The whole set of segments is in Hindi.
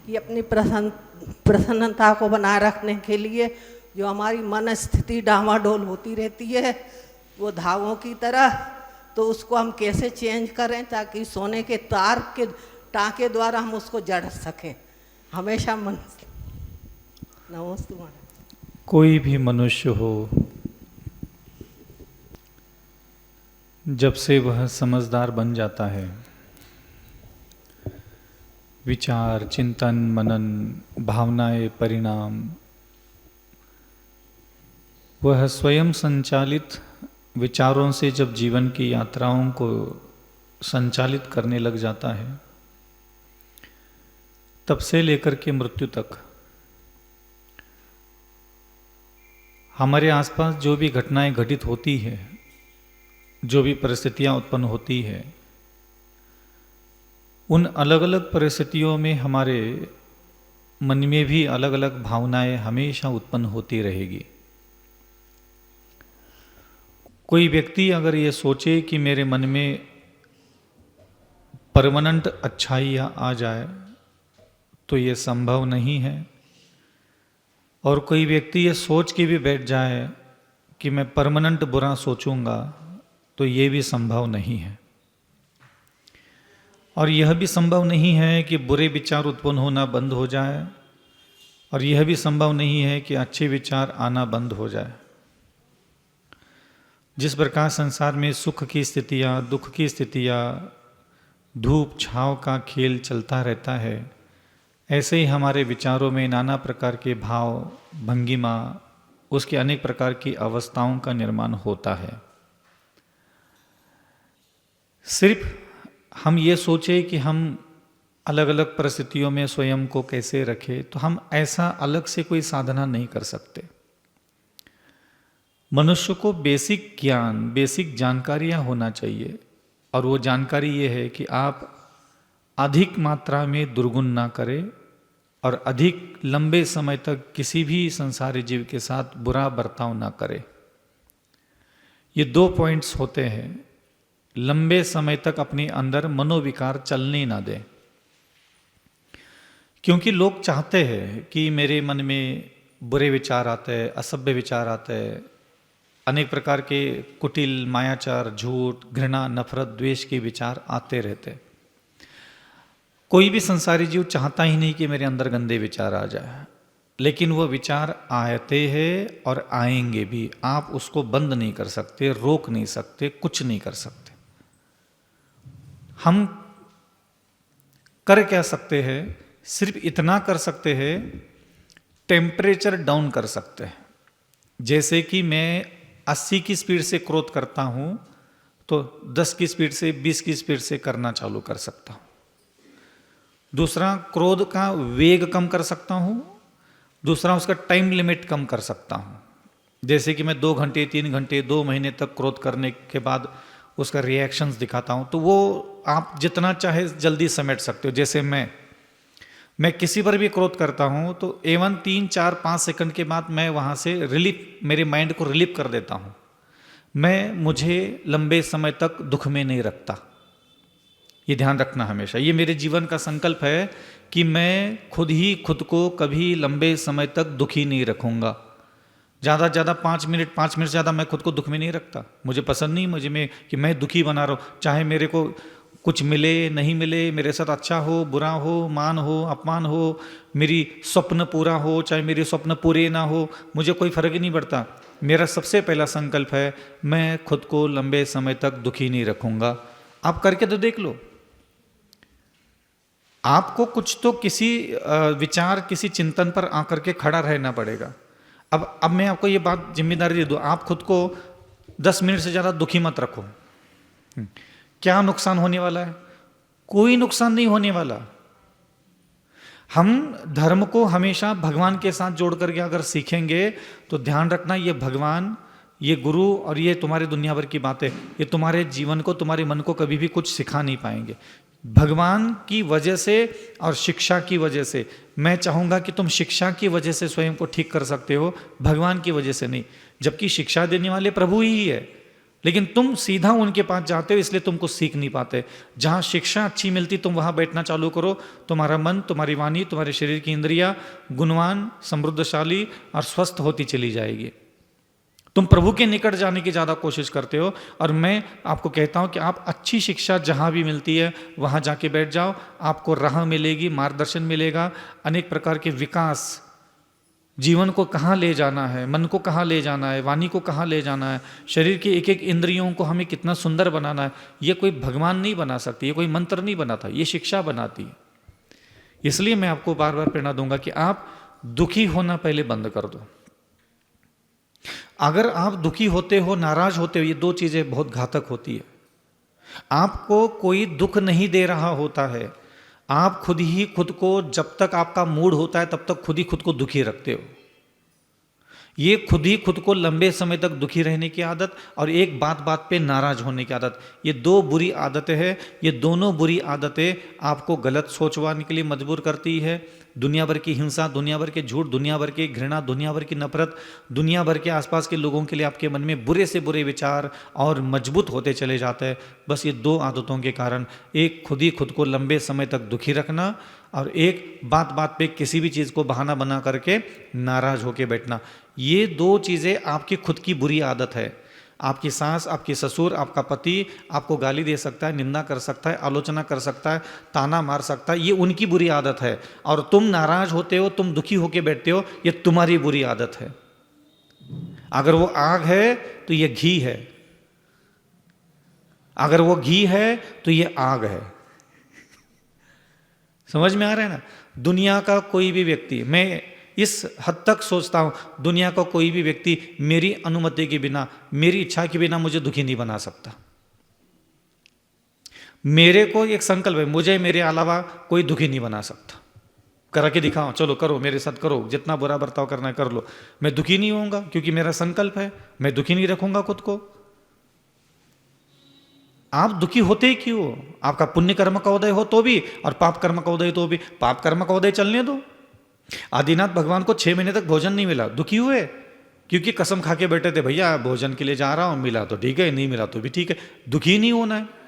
कि अपनी प्रसन्नता को बनाए रखने के लिए जो हमारी मन स्थिति डामाडोल होती रहती है वो धागों की तरह, तो उसको हम कैसे चेंज करें ताकि सोने के तार के टाँके द्वारा हम उसको जड़ सकें हमेशा मन। नमस्ते महाराज। कोई भी मनुष्य हो, जब से वह समझदार बन जाता है, विचार, चिंतन, मनन, भावनाएं, परिणाम, वह स्वयं संचालित विचारों से जब जीवन की यात्राओं को संचालित करने लग जाता है, तब से लेकर के मृत्यु तक हमारे आसपास जो भी घटनाएं घटित होती है, जो भी परिस्थितियां उत्पन्न होती है, उन अलग अलग परिस्थितियों में हमारे मन में भी अलग अलग भावनाएं हमेशा उत्पन्न होती रहेगी। कोई व्यक्ति अगर ये सोचे कि मेरे मन में परमानेंट अच्छाइयाँ आ जाए तो ये संभव नहीं है, और कोई व्यक्ति ये सोच के भी बैठ जाए कि मैं परमानेंट बुरा सोचूंगा तो ये भी संभव नहीं है। और यह भी संभव नहीं है कि बुरे विचार उत्पन्न होना बंद हो जाए, और यह भी संभव नहीं है कि अच्छे विचार आना बंद हो जाए। जिस प्रकार संसार में सुख की स्थितियाँ, दुख की स्थितियाँ, धूप छाँव का खेल चलता रहता है, ऐसे ही हमारे विचारों में नाना प्रकार के भाव, भंगिमा, उसके अनेक प्रकार की अवस्थाओं का निर्माण होता है। सिर्फ हम ये सोचे कि हम अलग अलग परिस्थितियों में स्वयं को कैसे रखें, तो हम ऐसा अलग से कोई साधना नहीं कर सकते। मनुष्य को बेसिक ज्ञान, बेसिक जानकारियाँ होना चाहिए, और वो जानकारी ये है कि आप अधिक मात्रा में दुर्गुण ना करें और अधिक लंबे समय तक किसी भी संसारी जीव के साथ बुरा बर्ताव ना करें। ये 2 पॉइंट्स होते हैं। लंबे समय तक अपने अंदर मनोविकार चलने ना दें, क्योंकि लोग चाहते हैं कि मेरे मन में बुरे विचार आते हैं, असभ्य विचार आते हैं, अनेक प्रकार के कुटिल, मायाचार, झूठ, घृणा, नफरत, द्वेष के विचार आते रहते। कोई भी संसारी जीव चाहता ही नहीं कि मेरे अंदर गंदे विचार आ जाए, लेकिन वो विचार आते हैं और आएंगे भी। आप उसको बंद नहीं कर सकते, रोक नहीं सकते, कुछ नहीं कर सकते। हम कर क्या सकते हैं? सिर्फ इतना कर सकते हैं, टेम्परेचर डाउन कर सकते हैं। जैसे कि मैं 80 की स्पीड से क्रोध करता हूं, तो 10 की स्पीड से, 20 की स्पीड से करना चालू कर सकता हूं। दूसरा, क्रोध का वेग कम कर सकता हूं। दूसरा, उसका टाइम लिमिट कम कर सकता हूं। जैसे कि मैं 2 घंटे, 3 घंटे, 2 महीने तक क्रोध करने के बाद उसका रिएक्शंस दिखाता हूं, तो वो आप जितना चाहे जल्दी समेट सकते हो। जैसे मैं किसी पर भी क्रोध करता हूं तो एवं 3, 4, 5 सेकंड के बाद मैं वहां से रिलीफ, मेरे माइंड को रिलीफ कर देता हूं। मुझे लंबे समय तक दुख में नहीं रखता। ये ध्यान रखना हमेशा। ये मेरे जीवन का संकल्प है कि मैं खुद ही खुद को कभी लंबे समय तक दुखी नहीं रखूंगा। ज़्यादा से ज़्यादा 5 मिनट से ज़्यादा मैं खुद को दुख में नहीं रखता। मुझे पसंद नहीं कि मैं दुखी बना रहा हूँ। चाहे मेरे को कुछ मिले नहीं मिले, मेरे साथ अच्छा हो बुरा हो, मान हो अपमान हो, मेरी स्वप्न पूरा हो चाहे मेरे स्वप्न पूरे ना हो, मुझे कोई फर्क ही नहीं पड़ता। मेरा सबसे पहला संकल्प है मैं खुद को लंबे समय तक दुखी नहीं रखूंगा। आप करके तो देख लो। आपको कुछ तो किसी विचार, किसी चिंतन पर आकर के खड़ा रहना पड़ेगा। अब मैं आपको ये बात जिम्मेदारी दे दूं, आप खुद को 10 मिनट से ज़्यादा दुखी मत रखो। क्या नुकसान होने वाला है? कोई नुकसान नहीं होने वाला। हम धर्म को हमेशा भगवान के साथ जोड़ करके अगर सीखेंगे तो ध्यान रखना, ये भगवान, ये गुरु और ये तुम्हारे दुनिया भर की बातें, ये तुम्हारे जीवन को, तुम्हारे मन को कभी भी कुछ सिखा नहीं पाएंगे। भगवान की वजह से और शिक्षा की वजह से, मैं चाहूँगा कि तुम शिक्षा की वजह से स्वयं को ठीक कर सकते हो, भगवान की वजह से नहीं। जबकि शिक्षा देने वाले प्रभु ही है, लेकिन तुम सीधा उनके पास जाते हो, इसलिए तुम कुछ सीख नहीं पाते। जहाँ शिक्षा अच्छी मिलती तुम वहाँ बैठना चालू करो, तुम्हारा मन, तुम्हारी वाणी, तुम्हारे शरीर की इंद्रियाँ गुणवान, समृद्धशाली और स्वस्थ होती चली जाएगी। तुम प्रभु के निकट जाने की ज़्यादा कोशिश करते हो। और मैं आपको कहता हूँ कि आप अच्छी शिक्षा जहाँ भी मिलती है वहाँ जाके बैठ जाओ, आपको राह मिलेगी, मार्गदर्शन मिलेगा, अनेक प्रकार के विकास, जीवन को कहाँ ले जाना है, मन को कहाँ ले जाना है, वाणी को कहाँ ले जाना है, शरीर की एक एक इंद्रियों को हमें कितना सुंदर बनाना है, ये कोई भगवान नहीं बना सकती, ये कोई मंत्र नहीं बनाता, ये शिक्षा बनाती है। इसलिए मैं आपको बार बार प्रेरणा दूंगा कि आप दुखी होना पहले बंद कर दो। अगर आप दुखी होते हो, नाराज होते हो, ये दो चीजें बहुत घातक होती है। आपको कोई दुख नहीं दे रहा होता है, आप खुद ही खुद को, जब तक आपका मूड होता है तब तक खुद ही खुद को दुखी रखते हो। ये खुद ही खुद को लंबे समय तक दुखी रहने की आदत और एक बात बात पे नाराज होने की आदत, ये दो बुरी आदतें हैं। ये दोनों बुरी आदतें आपको गलत सोचवाने के लिए मजबूर करती है। दुनिया भर की हिंसा, दुनिया भर के झूठ, दुनिया भर की घृणा, दुनिया भर की नफरत, दुनिया भर के आसपास के लोगों के लिए आपके मन में बुरे से बुरे विचार और मजबूत होते चले जाते हैं। बस ये दो आदतों के कारण, एक खुद ही खुद को लंबे समय तक दुखी रखना और एक बात बात पे किसी भी चीज़ को बहाना बना करके नाराज होके बैठना। ये दो चीज़ें आपकी खुद की बुरी आदत है। आपकी सास, आपकी ससुर, आपका पति आपको गाली दे सकता है, निंदा कर सकता है, आलोचना कर सकता है, ताना मार सकता है, ये उनकी बुरी आदत है। और तुम नाराज होते हो, तुम दुखी होके बैठते हो, ये तुम्हारी बुरी आदत है। अगर वो आग है तो ये घी है, अगर वो घी है तो ये आग है। समझ में आ रहा है ना? दुनिया का कोई भी व्यक्ति, मैं इस हद तक सोचता हूं, दुनिया का कोई भी व्यक्ति मेरी अनुमति के बिना, मेरी इच्छा के बिना मुझे दुखी नहीं बना सकता। मेरे को एक संकल्प है, मुझे मेरे अलावा कोई दुखी नहीं बना सकता। करा के दिखाओ, चलो करो, मेरे साथ करो, जितना बुरा बर्ताव करना है कर लो, मैं दुखी नहीं होऊंगा, क्योंकि मेरा संकल्प है, मैं दुखी नहीं रखूंगा खुद को। आप दुखी होते क्यों? आपका पुण्य कर्म का उदय हो तो भी और पाप कर्म का उदय तो भी। पाप कर्म का उदय चलने दो। आदिनाथ भगवान को 6 महीने तक भोजन नहीं मिला, दुखी हुए, क्योंकि कसम खा के बैठे थे, भैया भोजन के लिए जा रहा हूं, मिला तो ठीक है, नहीं मिला तो भी ठीक है। दुखी नहीं होना है।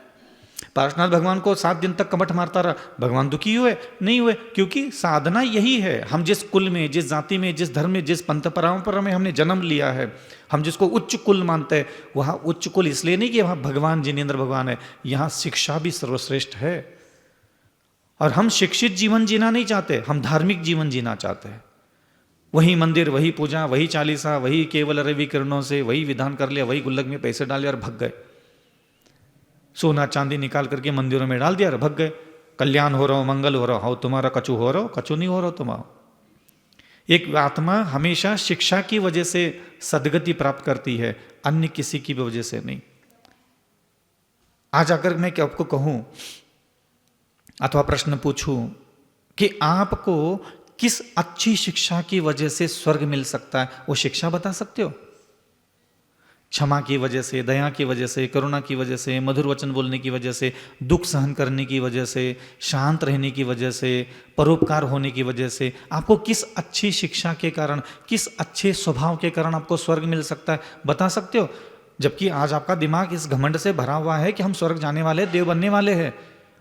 पार्श्वनाथ भगवान को 7 दिन तक कमठ मारता रहा, भगवान दुखी हुए नहीं हुए, क्योंकि साधना यही है। हम जिस कुल में, जिस जाति में, जिस धर्म में, जिस पंथ परंपरा में हमने जन्म लिया है, हम जिसको उच्च कुल मानते हैं, वहाँ उच्च कुल इसलिए नहीं कि वहाँ भगवान जिनेंद्र भगवान है, यहाँ शिक्षा भी सर्वश्रेष्ठ है। और हम शिक्षित जीवन जीना नहीं चाहते, हम धार्मिक जीवन जीना चाहते हैं। वही मंदिर, वही पूजा, वही चालीसा, वही केवल रवि किरणों से वही विधान कर लिया, वही गुल्लक में पैसे डाले और भग गए। सोना चांदी निकाल करके मंदिरों में डाल दिया और भग गए। कल्याण हो रहा हो, मंगल हो रहा हो, तुम्हारा कछु हो रहा हो, कछु नहीं हो रहा हो तुम्हारा। एक आत्मा हमेशा शिक्षा की वजह से सदगति प्राप्त करती है, अन्य किसी की वजह से नहीं। आज अगर मैं आपको कहूं अथवा प्रश्न पूछूं कि आपको किस अच्छी शिक्षा की वजह से स्वर्ग मिल सकता है, वो शिक्षा बता सकते हो? क्षमा की वजह से, दया की वजह से, करुणा की वजह से, मधुर वचन बोलने की वजह से, दुख सहन करने की वजह से, शांत रहने की वजह से, परोपकार होने की वजह से, आपको किस अच्छी शिक्षा के कारण, किस अच्छे स्वभाव के कारण आपको स्वर्ग मिल सकता है, बता सकते हो? जबकि आज आपका दिमाग इस घमंड से भरा हुआ है कि हम स्वर्ग जाने वाले, देव बनने वाले हैं।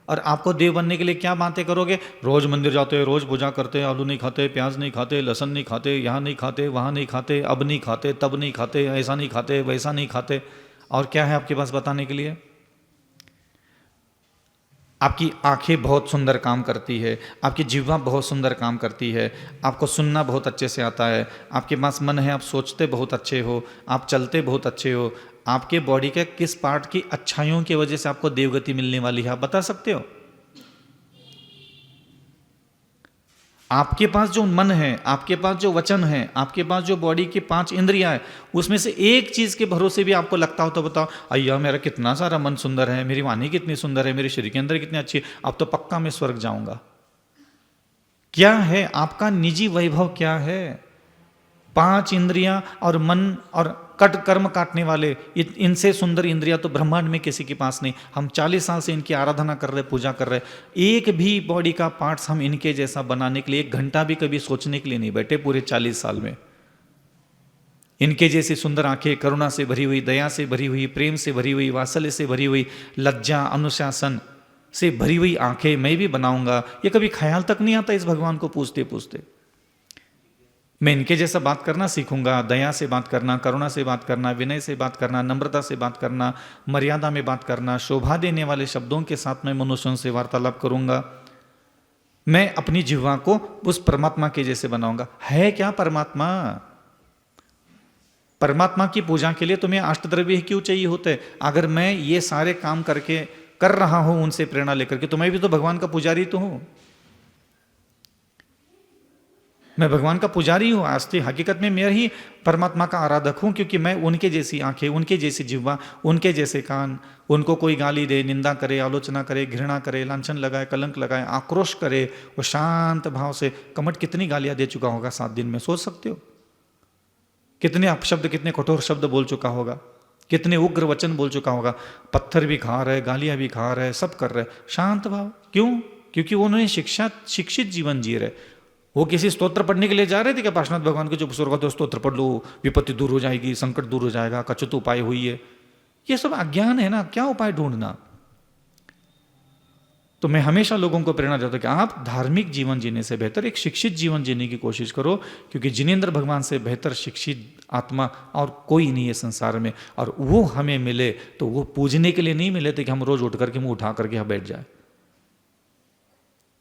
और आपको देव बनने के लिए क्या बातें करोगे? रोज मंदिर जाते, रोज पूजा करते, आलू नहीं खाते, प्याज नहीं खाते, लहसुन नहीं खाते, यहाँ नहीं खाते, वहाँ नहीं खाते, अब नहीं खाते, तब नहीं खाते, ऐसा नहीं खाते, वैसा नहीं खाते। और क्या है आपके पास बताने के लिए? आपकी आंखें बहुत सुंदर काम करती है, आपकी जिह्वा बहुत सुंदर काम करती है, आपको सुनना बहुत अच्छे से आता है, आपके पास मन है, आप सोचते बहुत अच्छे हो, आप चलते बहुत अच्छे हो। आपके बॉडी के किस पार्ट की अच्छाइयों की वजह से आपको देवगति मिलने वाली है, आप बता सकते हो? आपके पास जो मन है, आपके पास जो वचन है, आपके पास जो बॉडी की 5 इंद्रियां है, उसमें से एक चीज के भरोसे भी आपको लगता हो तो बताओ, अय्या मेरा कितना सारा मन सुंदर है, मेरी वाणी कितनी सुंदर है, मेरे शरीर के अंदर कितनी अच्छी है, अब तो पक्का मैं स्वर्ग जाऊंगा। क्या है आपका निजी वैभव? क्या है? 5 इंद्रियां और मन और कर्म काटने वाले, इनसे सुंदर इंद्रिया तो ब्रह्मांड में किसी के पास नहीं। हम 40 साल से इनकी आराधना कर रहे, पूजा कर रहे, एक भी बॉडी का पार्ट्स हम इनके जैसा बनाने के लिए 1 घंटा भी कभी सोचने के लिए नहीं बैठे पूरे 40 साल में। इनके जैसी सुंदर आंखें, करुणा से भरी हुई, दया से भरी हुई, प्रेम से भरी हुई, वात्सल्य से भरी हुई, लज्जा अनुशासन से भरी हुई आंखें मैं भी बनाऊंगा। ये कभी ख्याल तक नहीं आता इस भगवान को पूछते पूछते। मैं इनके जैसा बात करना सीखूंगा, दया से बात करना, करुणा से बात करना, विनय से बात करना, नम्रता से बात करना, मर्यादा में बात करना, शोभा देने वाले शब्दों के साथ मैं मनुष्यों से वार्तालाप करूंगा। मैं अपनी जिह्वा को उस परमात्मा के जैसे बनाऊंगा। है क्या परमात्मा? परमात्मा की पूजा के लिए तुम्हें अष्टद्रव्य क्यों चाहिए होते हैं? अगर मैं ये सारे काम करके कर रहा हूं उनसे प्रेरणा लेकर के, तो मैं भी तो भगवान का पुजारी तो हूं। मैं भगवान का पुजारी हूं। आस्ते हकीकत में मैं ही परमात्मा का आराधक हूं, क्योंकि मैं उनके जैसी आंखें, उनके जैसी जिह्वा, उनके जैसे कान, उनको कोई गाली दे, निंदा करे, आलोचना करे, घृणा करे, लांछन लगाए, कलंक लगाए, आक्रोश करे, वो शांत भाव से, कमट कितनी गालियां दे चुका होगा 7 दिन में, सोच सकते हो? कितने अपशब्द, कितने कठोर शब्द बोल चुका होगा, कितने उग्र वचन बोल चुका होगा। पत्थर भी खा रहे, गालियां भी खा रहे, सब कर रहे, शांत भाव। क्यों? क्योंकि उन्होंने शिक्षित जीवन जी रहे। वो किसी स्तोत्र पढ़ने के लिए जा रहे थे क्या? पार्श्वनाथ भगवान के जो स्वर्ग स्तोत्र पढ़ लो, विपत्ति दूर हो जाएगी, संकट दूर हो जाएगा, कछुत उपाय हुई है। ये सब अज्ञान है ना। क्या उपाय ढूंढना? तो मैं हमेशा लोगों को प्रेरणा देता हूं कि आप धार्मिक जीवन जीने से बेहतर एक शिक्षित जीवन जीने की कोशिश करो, क्योंकि जिनेंद्र भगवान से बेहतर शिक्षित आत्मा और कोई नहीं है संसार में। और वो हमें मिले तो वो पूजने के लिए नहीं मिले थे कि हम रोज उठ करके मुंह उठा करके यहाँ बैठ जाए।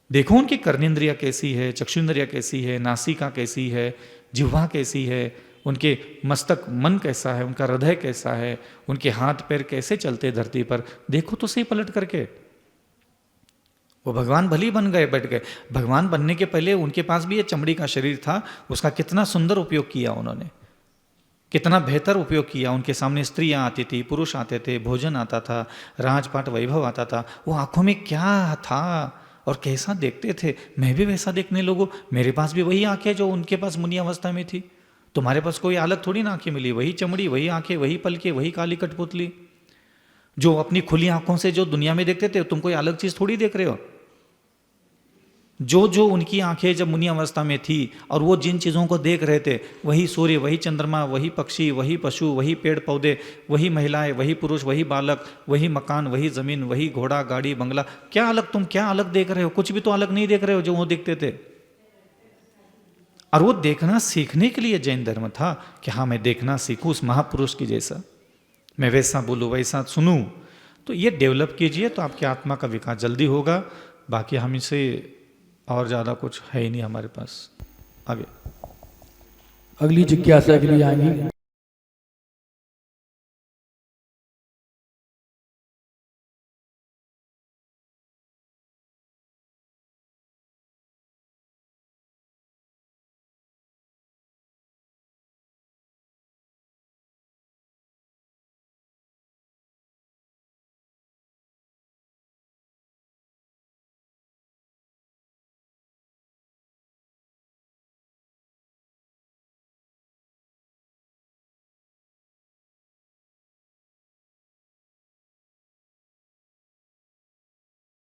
देखो उनकी कर्णेंद्रिया कैसी है, चक्षुंद्रिया कैसी है, नासिका कैसी है, जिह्वा कैसी है, उनके मस्तक मन कैसा है, उनका हृदय कैसा है, उनके हाथ पैर कैसे चलते धरती पर। देखो तो सही पलट करके। वो भगवान भली बन गए, बैठ गए। भगवान बनने के पहले उनके पास भी ये चमड़ी का शरीर था, उसका कितना सुंदर उपयोग किया उन्होंने, कितना बेहतर उपयोग किया। उनके सामने स्त्रियां आती थी, पुरुष आते थे, भोजन आता था, राजपाट वैभव आता था। वो आंखों में क्या था और कैसा देखते थे, मैं भी वैसा देखने लगूं। मेरे पास भी वही आंखें जो उनके पास मुनि अवस्था में थी। तुम्हारे पास कोई अलग थोड़ी ना आंखें मिली, वही चमड़ी, वही आंखें, वही पलके, वही काली कठपुतली। जो अपनी खुली आंखों से जो दुनिया में देखते थे, तुम कोई अलग चीज थोड़ी देख रहे हो। जो उनकी आंखें जब मुनि अवस्था में थी और वो जिन चीज़ों को देख रहे थे, वही सूर्य, वही चंद्रमा, वही पक्षी, वही पशु, वही पेड़ पौधे, वही महिलाएं, वही पुरुष, वही बालक, वही मकान, वही जमीन, वही घोड़ा, गाड़ी, बंगला। क्या अलग, तुम क्या अलग देख रहे हो? कुछ भी तो अलग नहीं देख रहे हो जो वो देखते थे। और वो देखना सीखने के लिए जैन धर्म था कि हाँ मैं देखना सीखूं उस महापुरुष की जैसा, मैं वैसा बोलूँ, वैसा सुनूं। तो ये डेवलप कीजिए तो आपकी आत्मा का विकास जल्दी होगा। बाकी हम इसे और ज़्यादा कुछ है ही नहीं हमारे पास। आगे अगली जिज्ञासा के लिए आएंगे।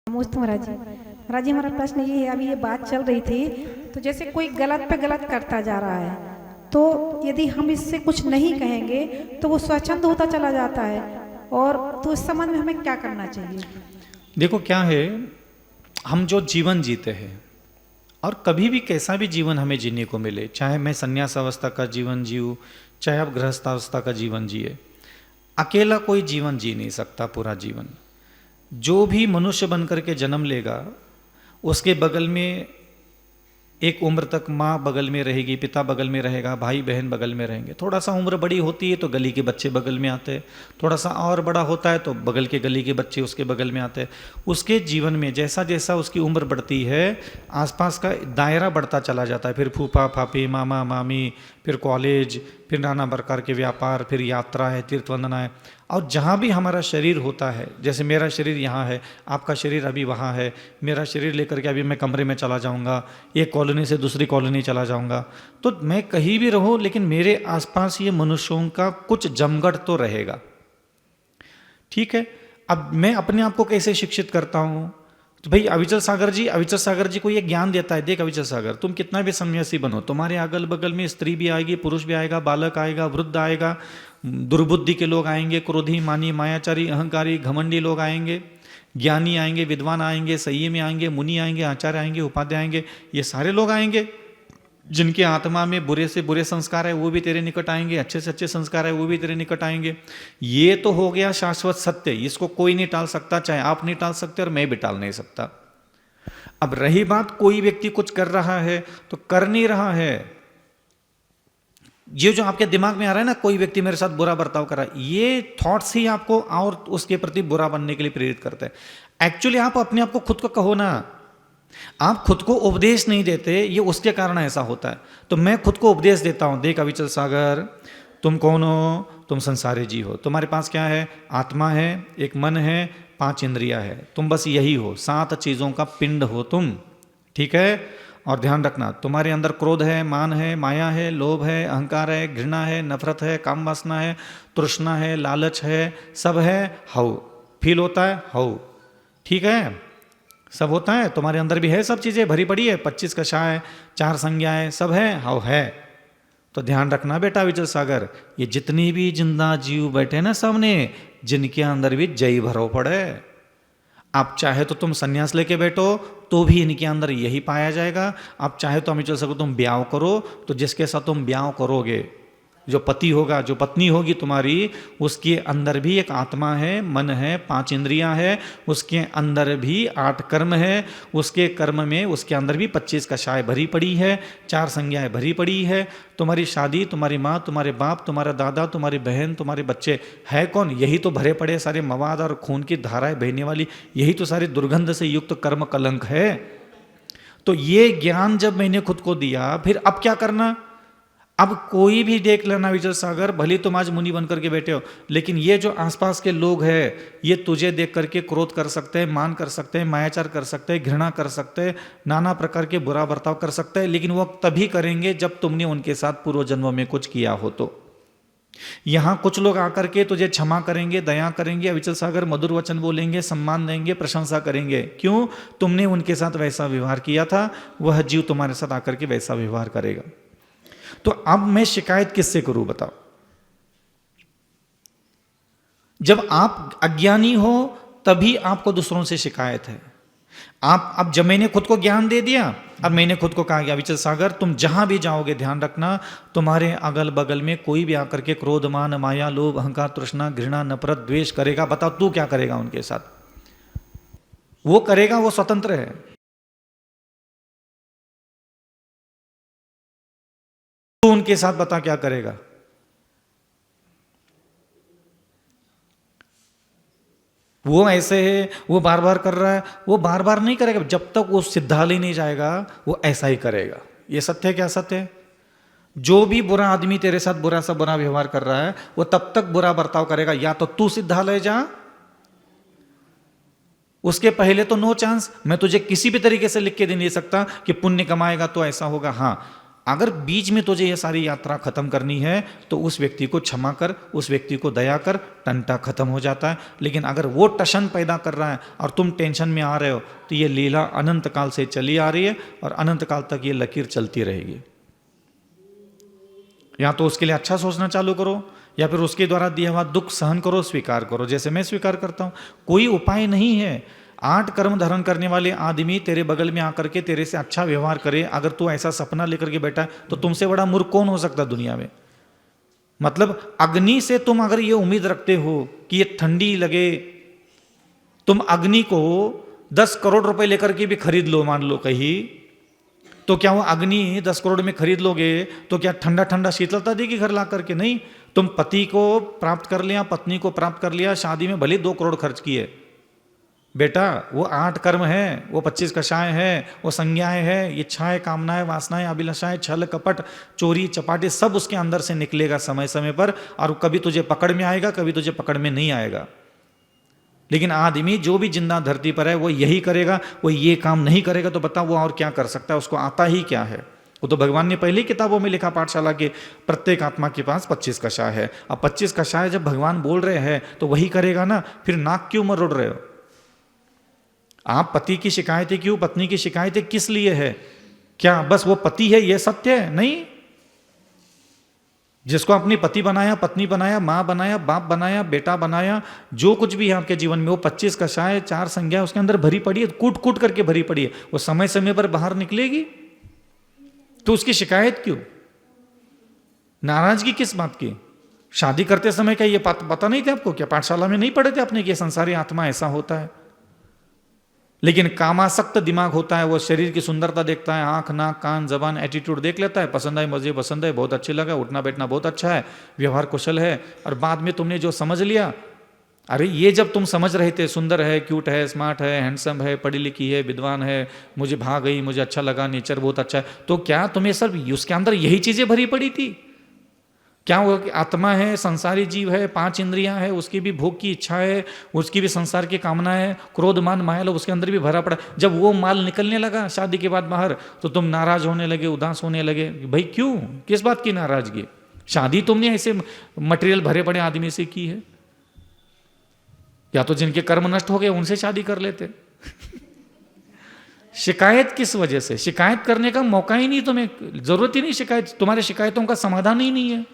नमस्ते महाराज जी। महाराज जी हमारा प्रश्न ये है, अभी ये बात चल रही थी तो जैसे कोई गलत पे गलत करता जा रहा है, तो यदि हम इससे कुछ नहीं कहेंगे तो वो स्वच्छंद होता चला जाता है, और तो इस संबंध में हमें क्या करना चाहिए? देखो क्या है, हम जो जीवन जीते हैं और कभी भी कैसा भी जीवन हमें जीने को मिले, चाहे मैं संन्यास अवस्था का जीवन जीऊँ, चाहे आप गृहस्थावस्था का जीवन जिए, अकेला कोई जीवन जी नहीं सकता पूरा जीवन। जो भी मनुष्य बन करके जन्म लेगा उसके बगल में एक उम्र तक माँ बगल में रहेगी, पिता बगल में रहेगा, भाई बहन बगल में रहेंगे। थोड़ा सा उम्र बड़ी होती है तो गली के बच्चे बगल में आते हैं, थोड़ा सा और बड़ा होता है तो बगल के गली के बच्चे उसके बगल में आते हैं। उसके जीवन में जैसा जैसा उसकी उम्र बढ़ती है, आसपास का दायरा बढ़ता चला जाता है। फिर फूफा फाफी, मामा मामी, फिर कॉलेज, फिर नाना प्रकार के व्यापार, फिर यात्रा है, तीर्थ वंदना है। और जहाँ भी हमारा शरीर होता है, जैसे मेरा शरीर यहाँ है, आपका शरीर अभी वहाँ है, मेरा शरीर लेकर के अभी मैं कमरे में चला जाऊँगा, एक कॉलोनी से दूसरी कॉलोनी चला जाऊँगा, तो मैं कहीं भी रहूँ लेकिन मेरे आसपास ये मनुष्यों का कुछ जमघट तो रहेगा। ठीक है, अब मैं अपने आप को कैसे शिक्षित करता हूँ? तो भाई अविचल सागर जी को ये ज्ञान देता है, देख अविचल सागर, तुम कितना भी सन्यासी बनो, तुम्हारे अगल बगल में स्त्री भी आएगी, पुरुष भी आएगा, बालक आएगा, वृद्ध आएगा, दुर्बुद्धि के लोग आएंगे, क्रोधी, मानी, मायाचारी, अहंकारी, घमंडी लोग आएंगे, ज्ञानी आएंगे, विद्वान आएंगे, संयमी आएंगे, मुनि आएंगे, आचार्य आएंगे, उपाध्याय आएंगे, ये सारे लोग आएंगे। जिनके आत्मा में बुरे से बुरे संस्कार है वो भी तेरे निकट आएंगे, अच्छे से अच्छे संस्कार है वो भी तेरे निकट आएंगे। ये तो हो गया शाश्वत सत्य, इसको कोई नहीं टाल सकता, चाहे आप नहीं टाल सकते और मैं भी टाल नहीं सकता। अब रही बात कोई व्यक्ति कुछ कर रहा है तो कर नहीं रहा है, ये जो आपके दिमाग में आ रहा है ना, कोई व्यक्ति मेरे साथ बुरा बर्ताव कर रहा है, ये थॉट्स ही आपको और उसके प्रति बुरा बनने के लिए प्रेरित करते हैं। एक्चुअली आप अपने आप को खुद को कहो ना, आप खुद को उपदेश नहीं देते, ये उसके कारण ऐसा होता है। तो मैं खुद को उपदेश देता हूं, देख अविचल सागर, तुम कौन हो? तुम संसारी जी हो। तुम्हारे पास क्या है? आत्मा है, एक मन है, 5 इंद्रियां है, तुम बस यही हो, 7 चीजों का पिंड हो तुम, ठीक है। और ध्यान रखना, तुम्हारे अंदर क्रोध है, मान है, माया है, लोभ है, अहंकार है, घृणा है, नफरत है, काम वासना है, तृष्णा है, लालच है, सब है। हव फील होता है, हव, ठीक है, सब होता है, तुम्हारे अंदर भी है, सब चीजें भरी पड़ी है, 25 कषाय, 4 संज्ञाएं, सब है, हव है। तो ध्यान रखना बेटा विचल सागर, ये जितनी भी जिंदा जीव बैठे ना सामने, जिनके अंदर भी जय भरो पड़े, आप चाहे तो तुम सन्यास लेके बैठो तो भी इनके अंदर यही पाया जाएगा। आप चाहे तो अमिचल सागर तुम ब्याह करो, तो जिसके साथ तुम ब्याह करोगे, जो पति होगा, जो पत्नी होगी तुम्हारी, उसके अंदर भी एक आत्मा है, मन है, 5 इंद्रियां है, उसके अंदर भी 8 कर्म है, उसके कर्म में उसके अंदर भी 25 कषाय भरी पड़ी है, 4 संज्ञाएं भरी पड़ी है। तुम्हारी शादी, तुम्हारी माँ, तुम्हारे बाप, तुम्हारा दादा, तुम्हारी बहन, तुम्हारे बच्चे है कौन? यही तो भरे पड़े सारे मवाद और खून की धाराएं बहने वाली, यही तो सारी दुर्गंध से युक्त कर्म कलंक है। तो ये ज्ञान जब मैंने खुद को दिया, फिर अब क्या करना? अब कोई भी देख लेना विचल सागर, भले तुम आज मुनि बनकर के बैठे हो, लेकिन ये जो आसपास के लोग हैं, ये तुझे देख करके क्रोध कर सकते हैं, मान कर सकते हैं, मायाचार कर सकते हैं, घृणा कर सकते हैं, नाना प्रकार के बुरा बर्ताव कर सकते हैं, लेकिन वो तभी करेंगे जब तुमने उनके साथ पूर्व जन्म में कुछ किया हो। तो यहां कुछ लोग आकर के तुझे क्षमा करेंगे, दया करेंगे, विचल सागर मधुर वचन बोलेंगे, सम्मान देंगे, प्रशंसा करेंगे। क्यों? तुमने उनके साथ वैसा व्यवहार किया था, वह जीव तुम्हारे साथ आकर के वैसा व्यवहार करेगा। तो अब मैं शिकायत किससे करूं बताओ? जब आप अज्ञानी हो तभी आपको दूसरों से शिकायत है। आप अब जब मैंने खुद को ज्ञान दे दिया, अब मैंने खुद को कहा गया विचल सागर तुम जहां भी जाओगे ध्यान रखना, तुम्हारे अगल बगल में कोई भी आकर के क्रोध, मान, माया, लोभ, अहंकार, तृष्णा, घृणा, नफरत, द्वेष करेगा, बताओ तू क्या करेगा उनके साथ? वो करेगा, वो स्वतंत्र है। तू उनके साथ बता क्या करेगा? वो ऐसे है, वो बार बार कर रहा है, वो बार बार नहीं करेगा, जब तक वो सिद्धालय नहीं जाएगा वो ऐसा ही करेगा। ये सत्य है क्या? सत्य है। जो भी बुरा आदमी तेरे साथ बुरा सा बुरा व्यवहार कर रहा है, वो तब तक बुरा बर्ताव करेगा, या तो तू सिद्धालय जा, उसके पहले तो नो चांस। मैं तुझे किसी भी तरीके से लिख के दे नहीं सकता कि पुण्य कमाएगा तो ऐसा होगा। हाँ, अगर बीच में तुझे ये सारी यात्रा खत्म करनी है तो उस व्यक्ति को क्षमा कर, उस व्यक्ति को दया कर, टंटा खत्म हो जाता है। लेकिन अगर वो टशन पैदा कर रहा है और तुम टेंशन में आ रहे हो, तो ये लीला अनंत काल से चली आ रही है और अनंत काल तक ये लकीर चलती रहेगी। या तो उसके लिए अच्छा सोचना चालू करो, या फिर उसके द्वारा दिया हुआ दुख सहन करो, स्वीकार करो, जैसे मैं स्वीकार करता हूं। कोई उपाय नहीं है। 8 कर्म धारण करने वाले आदमी तेरे बगल में आकर के तेरे से अच्छा व्यवहार करे, अगर तू ऐसा सपना लेकर के बैठा है, तो तुमसे बड़ा मूर्ख कौन हो सकता दुनिया में? मतलब अग्नि से तुम अगर ये उम्मीद रखते हो कि ये ठंडी लगे, तुम अग्नि को 10 करोड़ रुपए लेकर के भी खरीद लो, मान लो कहीं, तो क्या वो अग्नि 10 करोड़ में खरीद लोगे तो क्या ठंडा ठंडा शीतलता देगी घर ला करके? नहीं। तुम पति को प्राप्त कर लिया, पत्नी को प्राप्त कर लिया, शादी में भले 2 करोड़ खर्च किए, बेटा वो 8 कर्म है, वो 25 कषाय है, वो संज्ञाएं है, इच्छाएं, कामनाएं, वासनाएं, अभिलाषाएं, छल कपट, चोरी चपाटी, सब उसके अंदर से निकलेगा समय समय पर, और कभी तुझे पकड़ में आएगा, कभी तुझे पकड़ में नहीं आएगा। लेकिन आदमी जो भी जिंदा धरती पर है वो यही करेगा, वो ये काम नहीं करेगा तो बताओ वो और क्या कर सकता है? उसको आता ही क्या है? वो तो भगवान ने पहले किताबों में लिखा पाठशाला के, प्रत्येक आत्मा के पास 25 कषाय है। अब 25 कषाय जब भगवान बोल रहे हैं तो वही करेगा ना, फिर नाक क्यों मरोड़ रहे हो? आप पति की शिकायतें क्यों, पत्नी की शिकायतें किस लिए है? क्या बस वो पति है ये सत्य है? नहीं। जिसको अपनी पति बनाया, पत्नी बनाया, मां बनाया, बाप बनाया, बेटा बनाया, जो कुछ भी है आपके जीवन में, वो 25 कषाय 4 संज्ञा उसके अंदर भरी पड़ी है, कूट कूट करके भरी पड़ी है। वो समय समय पर बाहर निकलेगी, तो उसकी शिकायत क्यों? नाराजगी किस बात की? शादी करते समय क्या ये पता नहीं था आपको? क्या पाठशाला में नहीं पढ़े थे आपने कि संसारी आत्मा ऐसा होता है? लेकिन कामासक्त दिमाग होता है, वो शरीर की सुंदरता देखता है, आंख नाक कान जबान एटीट्यूड देख लेता है, पसंद आई मुझे पसंद है, बहुत अच्छे लगा, उठना बैठना बहुत अच्छा है, व्यवहार कुशल है, और बाद में तुमने जो समझ लिया, अरे ये जब तुम समझ रहे थे सुंदर है, क्यूट है, स्मार्ट है, हैंडसम है, पढ़ी लिखी है, विद्वान है, मुझे भाग गई, मुझे अच्छा लगा, नेचर बहुत अच्छा है, तो क्या तुम्हें सिर्फ उसके अंदर यही चीजें भरी पड़ी थी? क्या वो आत्मा है, संसारी जीव है, 5 इंद्रियां है, उसकी भी भोग की इच्छा है, उसकी भी संसार की कामना है, क्रोध मान माया उसके अंदर भी भरा पड़ा। जब वो माल निकलने लगा शादी के बाद बाहर, तो तुम नाराज होने लगे, उदास होने लगे। भाई क्यों, किस बात की नाराजगी? शादी तुमने ऐसे मटेरियल भरे पड़े आदमी से की है? या तो जिनके कर्म नष्ट हो गए उनसे शादी कर लेते। शिकायत किस वजह से? शिकायत करने का मौका ही नहीं, तुम्हें जरूरत ही नहीं शिकायत, तुम्हारे शिकायतों का समाधान ही नहीं है।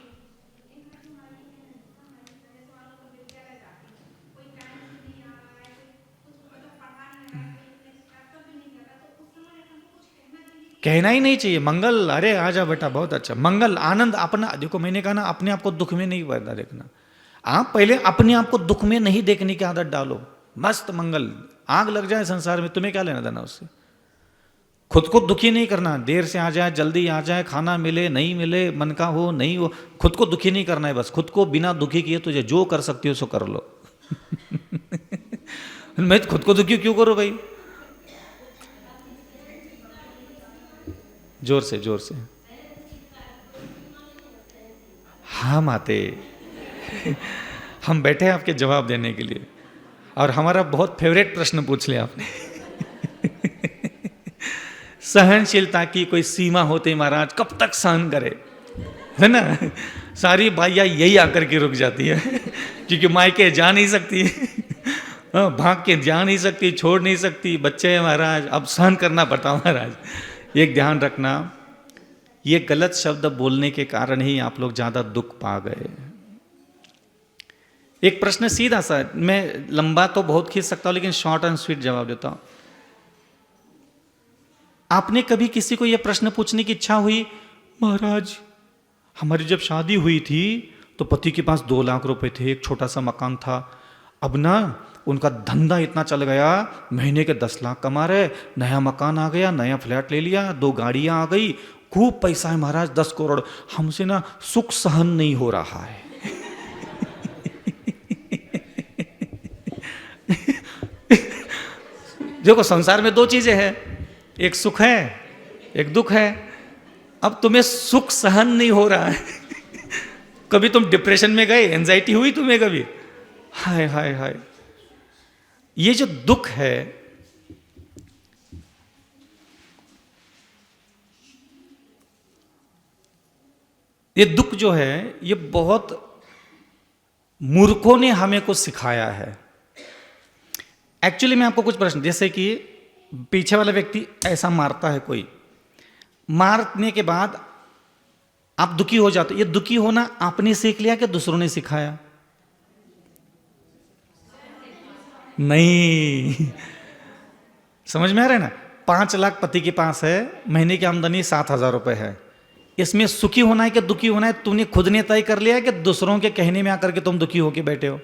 कहना ही नहीं चाहिए मंगल, अरे आजा बेटा बहुत अच्छा, मंगल आनंद अपना। देखो मैंने कहा ना, अपने आप को दुख में नहीं पैदा देखना। आप पहले अपने आप को दुख में नहीं देखने की आदत डालो। मस्त मंगल, आग लग जाए संसार में, तुम्हें क्या लेना देना उससे? खुद को दुखी नहीं करना, देर से आ जाए जल्दी आ जाए, खाना मिले नहीं मिले, मन का हो नहीं हो, खुद को दुखी नहीं करना है। बस खुद को बिना दुखी किए तुझे जो कर सकती हो सो कर लो। मैं खुद को दुखी क्यों करो भाई? जोर से जोर से। हाँ माते, हम बैठे हैं आपके जवाब देने के लिए, और हमारा बहुत फेवरेट प्रश्न पूछ लिया आपने। सहनशीलता की कोई सीमा होती महाराज, कब तक सहन करे, है ना? सारी बाइयाँ यही आकर के रुक जाती है, क्योंकि मायके जा नहीं सकती, भाग के जा नहीं सकती, छोड़ नहीं सकती, बच्चे हैं महाराज, अब सहन करना पड़ता महाराज। एक ध्यान रखना, ये गलत शब्द बोलने के कारण ही आप लोग ज्यादा दुख पा गए। एक प्रश्न सीधा सा, मैं लंबा तो बहुत खींच सकता हूं लेकिन शॉर्ट एंड स्वीट जवाब देता हूं। आपने कभी किसी को यह प्रश्न पूछने की इच्छा हुई, महाराज हमारी जब शादी हुई थी तो पति के पास 2 लाख रुपए थे, एक छोटा सा मकान था, अब ना उनका धंधा इतना चल गया, महीने के 10 लाख कमा रहे, नया मकान आ गया, नया फ्लैट ले लिया, 2 गाड़ियां आ गई, खूब पैसा है महाराज, 10 करोड़, हमसे ना सुख सहन नहीं हो रहा है। देखो संसार में 2 चीजें हैं, एक सुख है एक दुख है। अब तुम्हें सुख सहन नहीं हो रहा है। कभी तुम डिप्रेशन में गए, एंजाइटी हुई तुम्हें कभी? हाय हाय हाय। ये जो दुख है, ये दुख जो है, ये बहुत मूर्खों ने हमें को सिखाया है। एक्चुअली मैं आपको कुछ प्रश्न, जैसे कि पीछे वाला व्यक्ति ऐसा मारता है, कोई मारने के बाद आप दुखी हो जाते, ये दुखी होना आपने सीख लिया कि दूसरों ने सिखाया? नहीं। समझ में आ रहा है ना? 5 लाख पति के पास है, महीने की आमदनी 7,000 रुपए है, इसमें सुखी होना है कि दुखी होना है तुमने खुद ने तय कर लिया है कि दूसरों के कहने में आकर के तुम दुखी होके बैठे हो?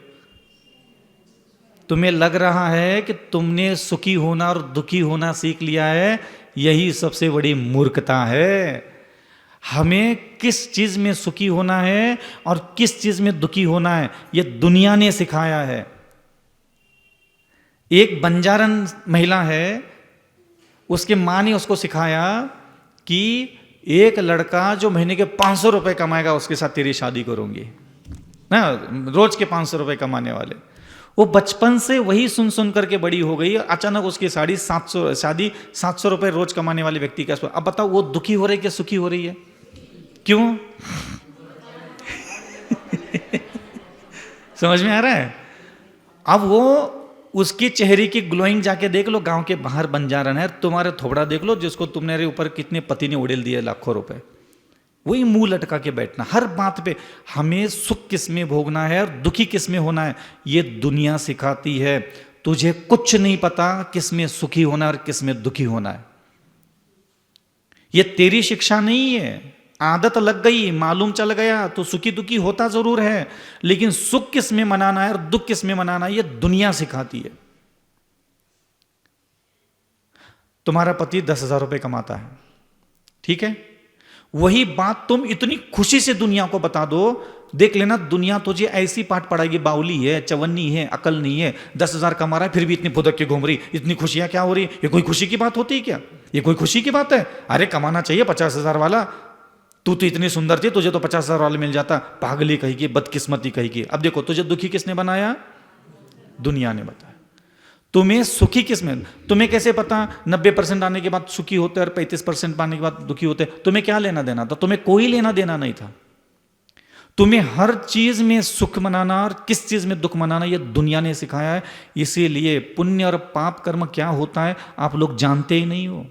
तुम्हें लग रहा है कि तुमने सुखी होना और दुखी होना सीख लिया है, यही सबसे बड़ी मूर्खता है। हमें किस चीज में सुखी होना है और किस चीज में दुखी होना है, यह दुनिया ने सिखाया है। एक बंजारन महिला है, उसके मां ने उसको सिखाया कि एक लड़का जो महीने के 500 रुपए कमाएगा उसके साथ तेरी शादी करूंगी ना, रोज के 500 रुपए कमाने वाले। वो बचपन से वही सुन सुन करके बड़ी हो गई, अचानक उसकी शादी 700 रुपए रोज कमाने वाले व्यक्ति के। अब बताओ वो दुखी हो रही है कि सुखी हो रही है? क्यों? समझ में आ रहा है? अब वो उसकी चेहरे की ग्लोइंग जाके देख लो, गांव के बाहर बंजारण है, तुम्हारे थोबड़ा देख लो जिसको तुमने ऊपर कितने पति ने उड़ेल दिए लाखों रुपए, वही मुंह लटका के बैठना हर बात पे। हमें सुख किस में भोगना है और दुखी किस में होना है, ये दुनिया सिखाती है। तुझे कुछ नहीं पता किस में सुखी होना है और किस में दुखी होना है, ये तेरी शिक्षा नहीं है। आदत लग गई, मालूम चल गया तो सुखी दुखी होता जरूर है, लेकिन सुख किस में मनाना है और दुख किस में मनाना है ये दुनिया सिखाती है। तुम्हारा पति 10,000 रुपए कमाता है, ठीक है, वही बात तुम इतनी खुशी से दुनिया को बता दो, देख लेना दुनिया तुझे ऐसी पाठ पढ़ाएगी, बाउली है, चवन्नी है, अकल नहीं है, 10,000 कमा रहा है फिर भी इतनी फुदक के घूम रही, इतनी खुशियां क्या हो रही, ये कोई खुशी की बात होती है क्या, ये कोई खुशी की बात है। अरे कमाना चाहिए 50,000 वाला, तू तो इतनी सुंदर थी, तुझे तो 50,000 वाला मिल जाता। पागली कहेगी, बदकिस्मती कहेगी। अब देखो तुझे दुखी किसने बनाया, दुनिया ने बताया। तुम्हें सुखी किसमें, तुम्हें कैसे पता 90% आने के बाद सुखी होते और 35% आने के बाद दुखी होते, तुम्हें क्या लेना देना था, तुम्हें कोई लेना देना नहीं था। तुम्हें हर चीज में सुख मनाना और किस चीज में दुख मनाना ये दुनिया ने सिखाया है। इसीलिए पुण्य और पाप कर्म क्या होता है आप लोग जानते ही नहीं हो।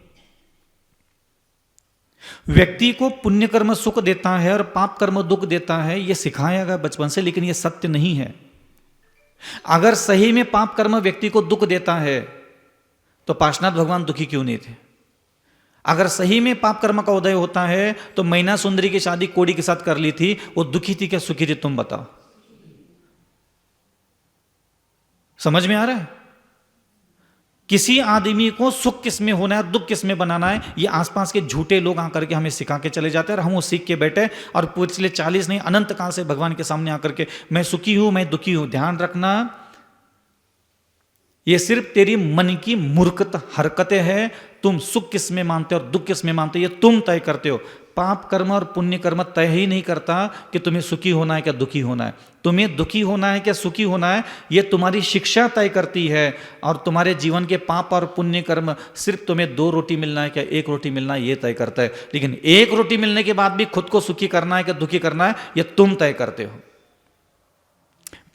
व्यक्ति को पुण्य कर्म सुख देता है और पाप कर्म दुख देता है, यह सिखाया गया बचपन से, लेकिन यह सत्य नहीं है। अगर सही में पाप कर्म व्यक्ति को दुख देता है तो पार्श्वनाथ भगवान दुखी क्यों नहीं थे। अगर सही में पाप कर्म का उदय होता है तो मैना सुंदरी की शादी कोड़ी के साथ कर ली थी, वो दुखी थी क्या सुखी थी, तुम बताओ। समझ में आ रहा है। किसी आदमी को सुख किस में होना है दुख किस में बनाना है, ये आसपास के झूठे लोग आकर के हमें सिखा के चले जाते हैं और हम वो सीख के बैठे और पिछले 40 नहीं अनंत काल से भगवान के सामने आकर के मैं सुखी हूं मैं दुखी हूं। ध्यान रखना, ये सिर्फ तेरी मन की मूर्खत हरकतें हैं। तुम सुख किस में मानते हो और दुख किस में मानते हो ये तुम तय करते हो। पाप कर्म और पुण्य कर्म तय ही नहीं करता कि तुम्हें सुखी होना है क्या दुखी होना है। तुम्हें दुखी होना है क्या सुखी होना है ये तुम्हारी शिक्षा तय करती है। और तुम्हारे जीवन के पाप और पुण्य कर्म सिर्फ तुम्हें 2 रोटी मिलना है क्या 1 रोटी मिलना है ये तय करता है। लेकिन 1 रोटी मिलने के बाद भी खुद को सुखी करना है क्या दुखी करना है ये तुम तय करते हो।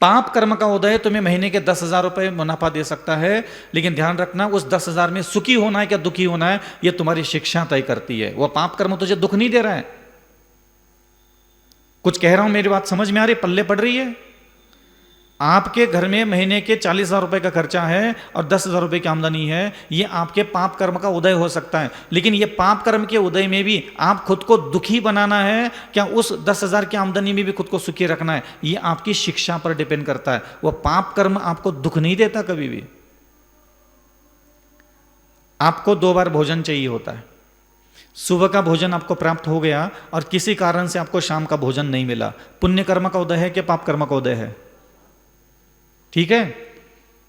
पाप कर्म का उदय तुम्हें महीने के 10,000 रुपए मुनाफा दे सकता है, लेकिन ध्यान रखना उस 10,000 में सुखी होना है क्या दुखी होना है यह तुम्हारी शिक्षा तय करती है। वह पाप कर्म तुझे दुख नहीं दे रहा है। कुछ कह रहा हूं मेरी बात समझ में आ रही, पल्ले पड़ रही है। आपके घर में महीने के 40,000 रुपए का खर्चा है और 10,000 रुपए की आमदनी है, ये आपके पाप कर्म का उदय हो सकता है। लेकिन ये पाप कर्म के उदय में भी आप खुद को दुखी बनाना है क्या उस 10,000 की आमदनी में भी खुद को सुखी रखना है, ये आपकी शिक्षा पर डिपेंड करता है। वह पाप कर्म आपको दुख नहीं देता कभी भी। आपको 2 बार भोजन चाहिए होता है। सुबह का भोजन आपको प्राप्त हो गया और किसी कारण से आपको शाम का भोजन नहीं मिला, पुण्य कर्म का उदय है कि पाप कर्म का उदय है। ठीक है,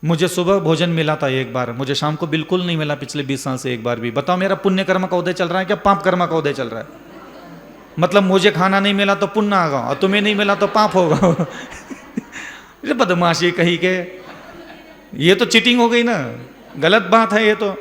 मुझे सुबह भोजन मिला था एक बार, मुझे शाम को बिल्कुल नहीं मिला पिछले 20 साल से एक बार भी। बताओ मेरा पुण्य कर्म का उदय चल रहा है क्या पाप कर्म का उदय चल रहा है। मतलब मुझे खाना नहीं मिला तो पुण्य आगा और तुम्हें नहीं मिला तो पाप होगा। ये बदमाशी कही के, ये तो चीटिंग हो गई ना, गलत बात है ये तो।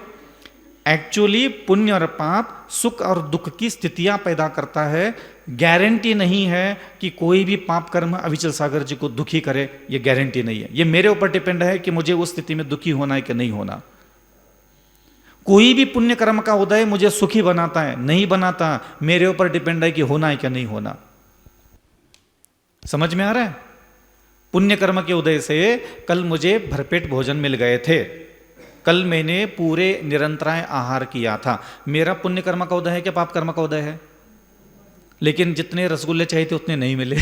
एक्चुअली पुण्य और पाप सुख और दुख की स्थितियां पैदा करता है। गारंटी नहीं है कि कोई भी पाप कर्म अविचल सागर जी को दुखी करे, ये गारंटी नहीं है। ये मेरे ऊपर डिपेंड है कि मुझे उस स्थिति में दुखी होना है कि नहीं होना। कोई भी पुण्य कर्म का उदय मुझे सुखी बनाता है नहीं बनाता, मेरे ऊपर डिपेंड है कि होना है क्या नहीं होना। समझ में आ रहा है। पुण्य कर्म के उदय से कल मुझे भरपेट भोजन मिल गए थे, कल मैंने पूरे निरंतराय आहार किया था, मेरा पुण्य कर्म का उदय है क्या पाप कर्म का उदय है। लेकिन जितने रसगुल्ले चाहिए थे उतने नहीं मिले।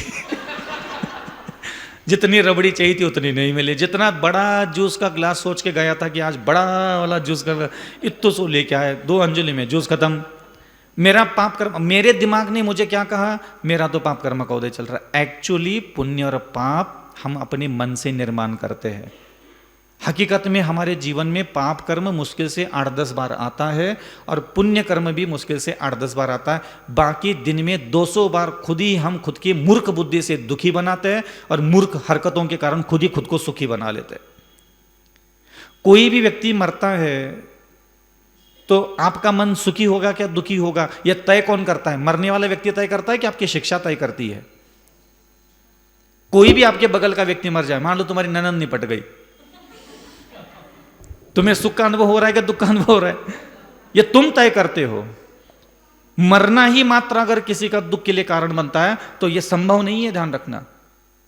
जितनी रबड़ी चाहिए थी उतनी नहीं मिली। जितना बड़ा जूस का ग्लास सोच के गया था कि आज बड़ा वाला जूस का इत्तो सो लेके आए, 2 अंजलि में जूस खत्म। मेरा पाप कर्म, मेरे दिमाग ने मुझे क्या कहा, मेरा तो पाप कर्म का उदय चल रहा है। एक्चुअली पुण्य और पाप हम अपने मन से निर्माण करते हैं। हकीकत में हमारे जीवन में पाप कर्म मुश्किल से 8-10 बार आता है और पुण्य कर्म भी मुश्किल से 8-10 बार आता है। बाकी दिन में 200 बार खुद ही हम खुद की मूर्ख बुद्धि से दुखी बनाते हैं और मूर्ख हरकतों के कारण खुद ही खुद को सुखी बना लेते हैं। कोई भी व्यक्ति मरता है तो आपका मन सुखी होगा क्या दुखी होगा, यह तय कौन करता है। मरने वाला व्यक्ति तय करता है कि आपकी शिक्षा तय करती है। कोई भी आपके बगल का व्यक्ति मर जाए, मान लो तुम्हारी ननद निपट गई, तुम्हें सुख का अनुभव हो रहा है कि दुख का अनुभव हो रहा है, ये तुम तय करते हो। मरना ही मात्र अगर किसी का दुख के लिए कारण बनता है तो यह संभव नहीं है, ध्यान रखना।